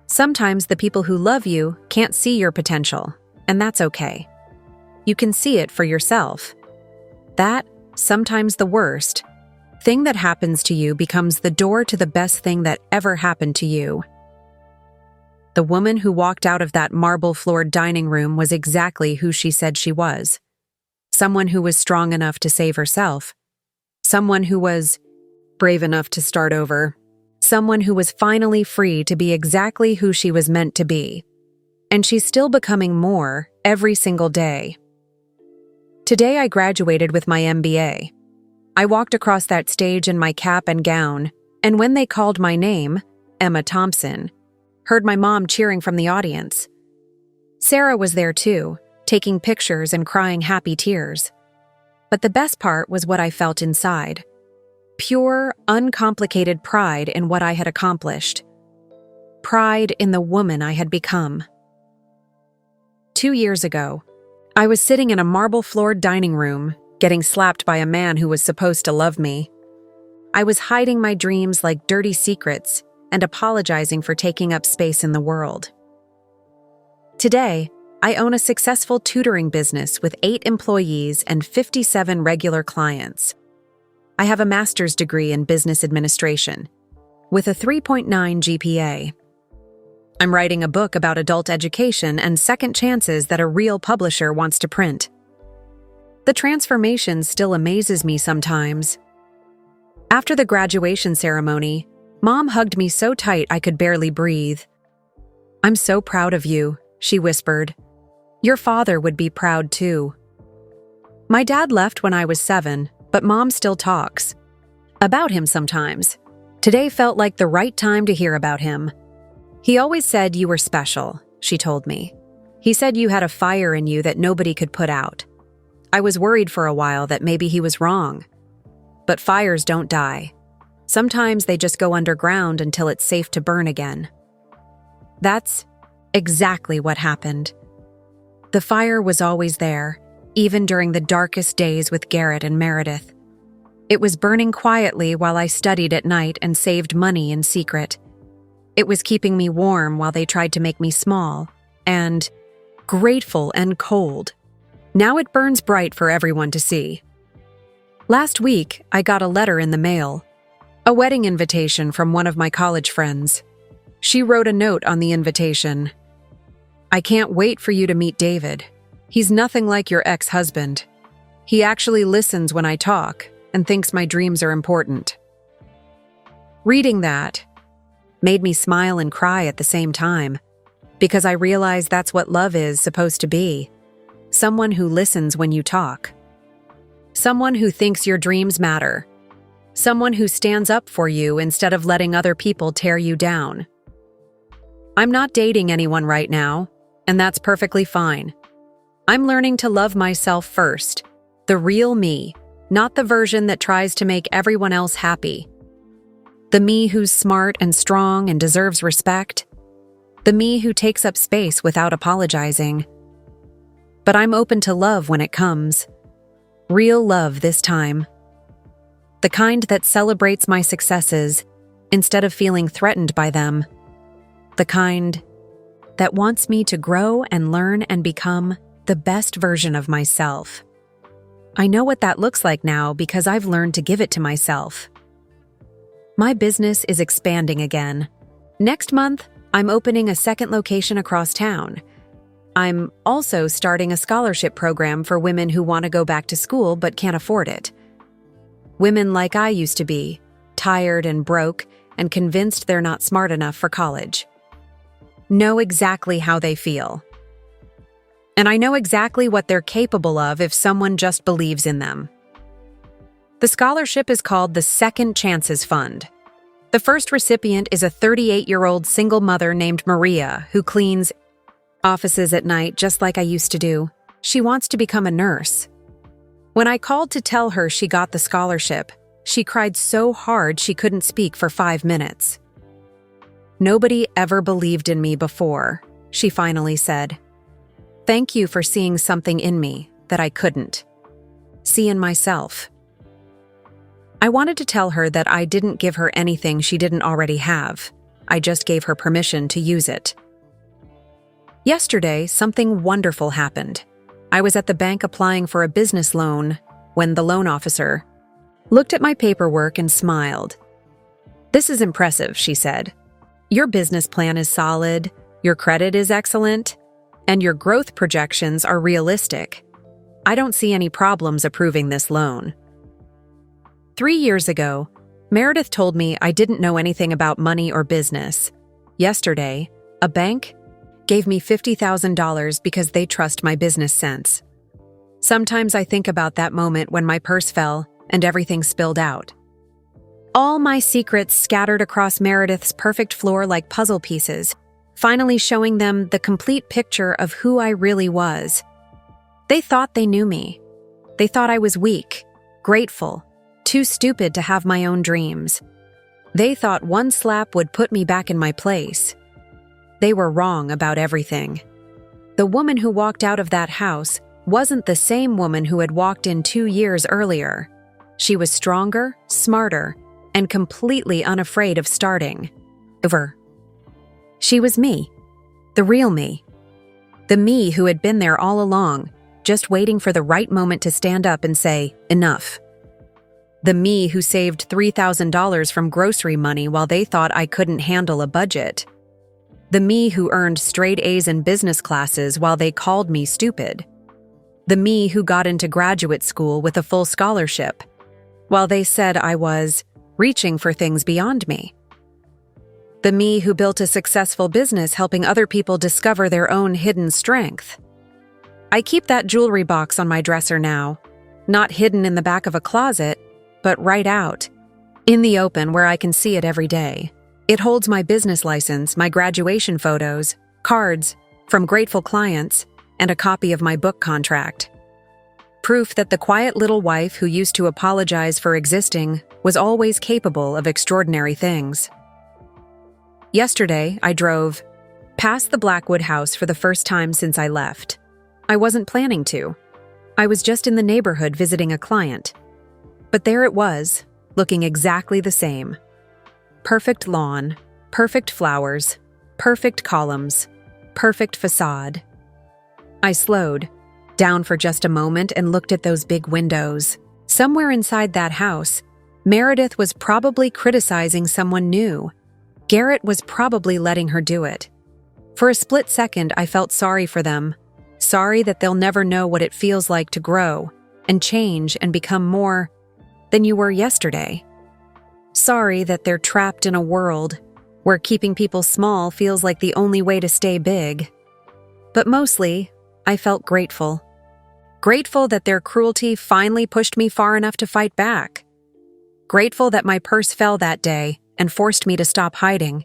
Sometimes the people who love you can't see your potential, and that's okay. You can see it for yourself. That, sometimes the worst, thing that happens to you becomes the door to the best thing that ever happened to you. The woman who walked out of that marble-floored dining room was exactly who she said she was. Someone who was strong enough to save herself. Someone who was brave enough to start over. Someone who was finally free to be exactly who she was meant to be. And she's still becoming more every single day. Today I graduated with my MBA. I walked across that stage in my cap and gown, and when they called my name, Emma Thompson, heard my mom cheering from the audience. Sarah was there too, taking pictures and crying happy tears. But the best part was what I felt inside. Pure, uncomplicated pride in what I had accomplished. Pride in the woman I had become. 2 years ago, I was sitting in a marble-floored dining room, getting slapped by a man who was supposed to love me. I was hiding my dreams like dirty secrets and apologizing for taking up space in the world. Today, I own a successful tutoring business with 8 employees and 57 regular clients. I have a master's degree in business administration, with a 3.9 GPA. I'm writing a book about adult education and second chances that a real publisher wants to print. The transformation still amazes me sometimes. After the graduation ceremony, Mom hugged me so tight I could barely breathe. "I'm so proud of you," she whispered. "Your father would be proud too." My dad left when I was 7, but Mom still talks about him sometimes. Today felt like the right time to hear about him. "He always said you were special," she told me. "He said you had a fire in you that nobody could put out." I was worried for a while that maybe he was wrong. But fires don't die. Sometimes they just go underground until it's safe to burn again. That's exactly what happened. The fire was always there, even during the darkest days with Garrett and Meredith. It was burning quietly while I studied at night and saved money in secret. It was keeping me warm while they tried to make me small and grateful and cold. Now it burns bright for everyone to see. Last week, I got a letter in the mail, a wedding invitation from one of my college friends. She wrote a note on the invitation. "I can't wait for you to meet David. He's nothing like your ex-husband. He actually listens when I talk and thinks my dreams are important." Reading that made me smile and cry at the same time, because I realized that's what love is supposed to be. Someone who listens when you talk. Someone who thinks your dreams matter. Someone who stands up for you instead of letting other people tear you down. I'm not dating anyone right now, and that's perfectly fine. I'm learning to love myself first, the real me, not the version that tries to make everyone else happy. The me who's smart and strong and deserves respect. The me who takes up space without apologizing. But I'm open to love when it comes. Real love this time. The kind that celebrates my successes instead of feeling threatened by them. The kind that wants me to grow and learn and become the best version of myself. I know what that looks like now because I've learned to give it to myself. My business is expanding again. Next month, I'm opening a second location across town. I'm also starting a scholarship program for women who want to go back to school but can't afford it. Women like I used to be, tired and broke and convinced they're not smart enough for college. Know exactly how they feel. And I know exactly what they're capable of if someone just believes in them. The scholarship is called the Second Chances Fund. The first recipient is a 38-year-old single mother named Maria who cleans offices at night just like I used to do. She wants to become a nurse. When I called to tell her she got the scholarship, she cried so hard she couldn't speak for 5 minutes. "Nobody ever believed in me before," she finally said. "Thank you for seeing something in me that I couldn't see in myself." I wanted to tell her that I didn't give her anything she didn't already have. I just gave her permission to use it. Yesterday, something wonderful happened. I was at the bank applying for a business loan when the loan officer looked at my paperwork and smiled. "This is impressive," she said. "Your business plan is solid, your credit is excellent, and your growth projections are realistic. I don't see any problems approving this loan." 3 years ago, Meredith told me I didn't know anything about money or business. Yesterday, a bank gave me $50,000 because they trust my business sense. Sometimes I think about that moment when my purse fell and everything spilled out. All my secrets scattered across Meredith's perfect floor like puzzle pieces, finally showing them the complete picture of who I really was. They thought they knew me. They thought I was weak, grateful, too stupid to have my own dreams. They thought one slap would put me back in my place. They were wrong about everything. The woman who walked out of that house wasn't the same woman who had walked in 2 years earlier. She was stronger, smarter, and completely unafraid of starting over. She was me, the real me. The me who had been there all along, just waiting for the right moment to stand up and say, "Enough." The me who saved $3,000 from grocery money while they thought I couldn't handle a budget. The me who earned straight A's in business classes while they called me stupid. The me who got into graduate school with a full scholarship, while they said I was reaching for things beyond me. The me who built a successful business helping other people discover their own hidden strength. I keep that jewelry box on my dresser now, not hidden in the back of a closet, but right out, in the open where I can see it every day. It holds my business license, my graduation photos, cards from grateful clients, and a copy of my book contract. Proof that the quiet little wife who used to apologize for existing was always capable of extraordinary things. Yesterday, I drove past the Blackwood house for the first time since I left. I wasn't planning to. I was just in the neighborhood visiting a client. But there it was, looking exactly the same. Perfect lawn, perfect flowers, perfect columns, perfect facade. I slowed down for just a moment and looked at those big windows. Somewhere inside that house, Meredith was probably criticizing someone new. Garrett was probably letting her do it. For a split second, I felt sorry for them. Sorry that they'll never know what it feels like to grow and change and become more than you were yesterday. Sorry that they're trapped in a world where keeping people small feels like the only way to stay big. But mostly, I felt grateful. Grateful that their cruelty finally pushed me far enough to fight back. Grateful that my purse fell that day and forced me to stop hiding.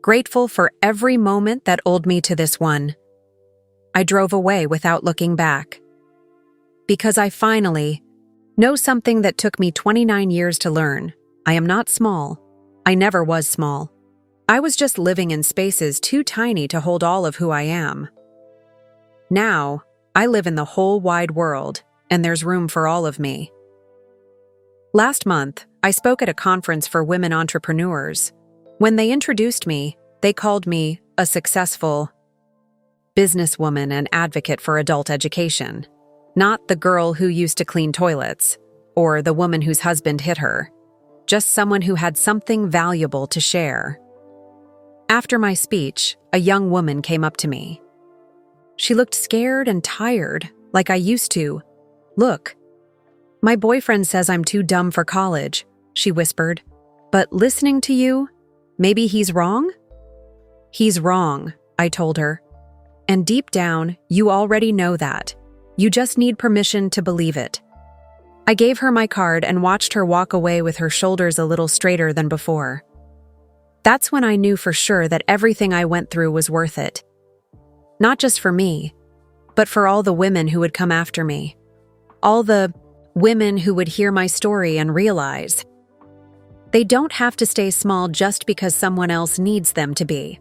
Grateful for every moment that lulled me to this one. I drove away without looking back. Because I finally know something that took me 29 years to learn. I am not small. I never was small. I was just living in spaces too tiny to hold all of who I am. Now, I live in the whole wide world, and there's room for all of me. Last month, I spoke at a conference for women entrepreneurs. When they introduced me, they called me a successful businesswoman and advocate for adult education, not the girl who used to clean toilets, or the woman whose husband hit her, just someone who had something valuable to share. After my speech, a young woman came up to me. She looked scared and tired, like I used to. "Look, my boyfriend says I'm too dumb for college," she whispered. "But listening to you, maybe he's wrong?" "He's wrong," I told her. "And deep down, you already know that. You just need permission to believe it." I gave her my card and watched her walk away with her shoulders a little straighter than before. That's when I knew for sure that everything I went through was worth it. Not just for me, but for all the women who would come after me. All the women who would hear my story and realize they don't have to stay small just because someone else needs them to be.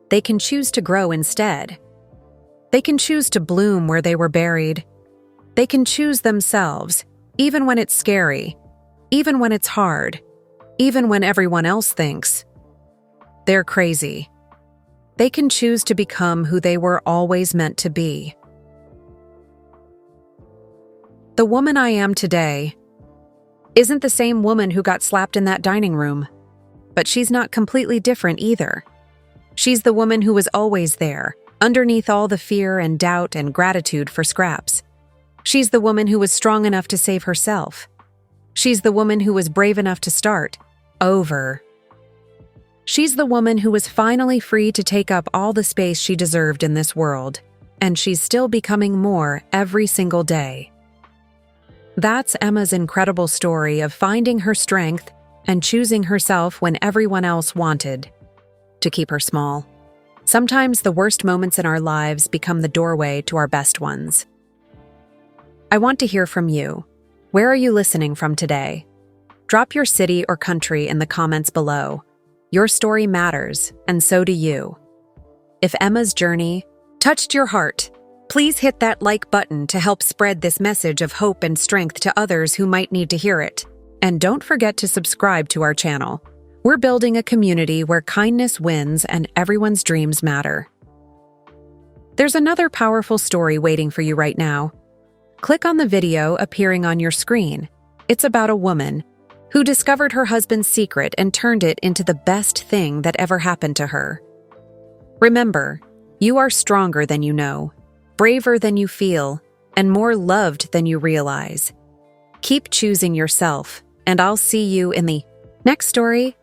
They can choose to grow instead. They can choose to bloom where they were buried. They can choose themselves, even when it's scary, even when it's hard, even when everyone else thinks they're crazy. They can choose to become who they were always meant to be. The woman I am today isn't the same woman who got slapped in that dining room, but she's not completely different either. She's the woman who was always there, underneath all the fear and doubt and gratitude for scraps. She's the woman who was strong enough to save herself. She's the woman who was brave enough to start over. She's the woman who was finally free to take up all the space she deserved in this world, and she's still becoming more every single day. That's Emma's incredible story of finding her strength and choosing herself when everyone else wanted to keep her small. Sometimes the worst moments in our lives become the doorway to our best ones. I want to hear from you. Where are you listening from today? Drop your city or country in the comments below. Your story matters, and so do you. If Emma's journey touched your heart, please hit that like button to help spread this message of hope and strength to others who might need to hear it. And don't forget to subscribe to our channel. We're building a community where kindness wins and everyone's dreams matter. There's another powerful story waiting for you right now. Click on the video appearing on your screen. It's about a woman who discovered her husband's secret and turned it into the best thing that ever happened to her. Remember, you are stronger than you know, braver than you feel, and more loved than you realize. Keep choosing yourself, and I'll see you in the next story.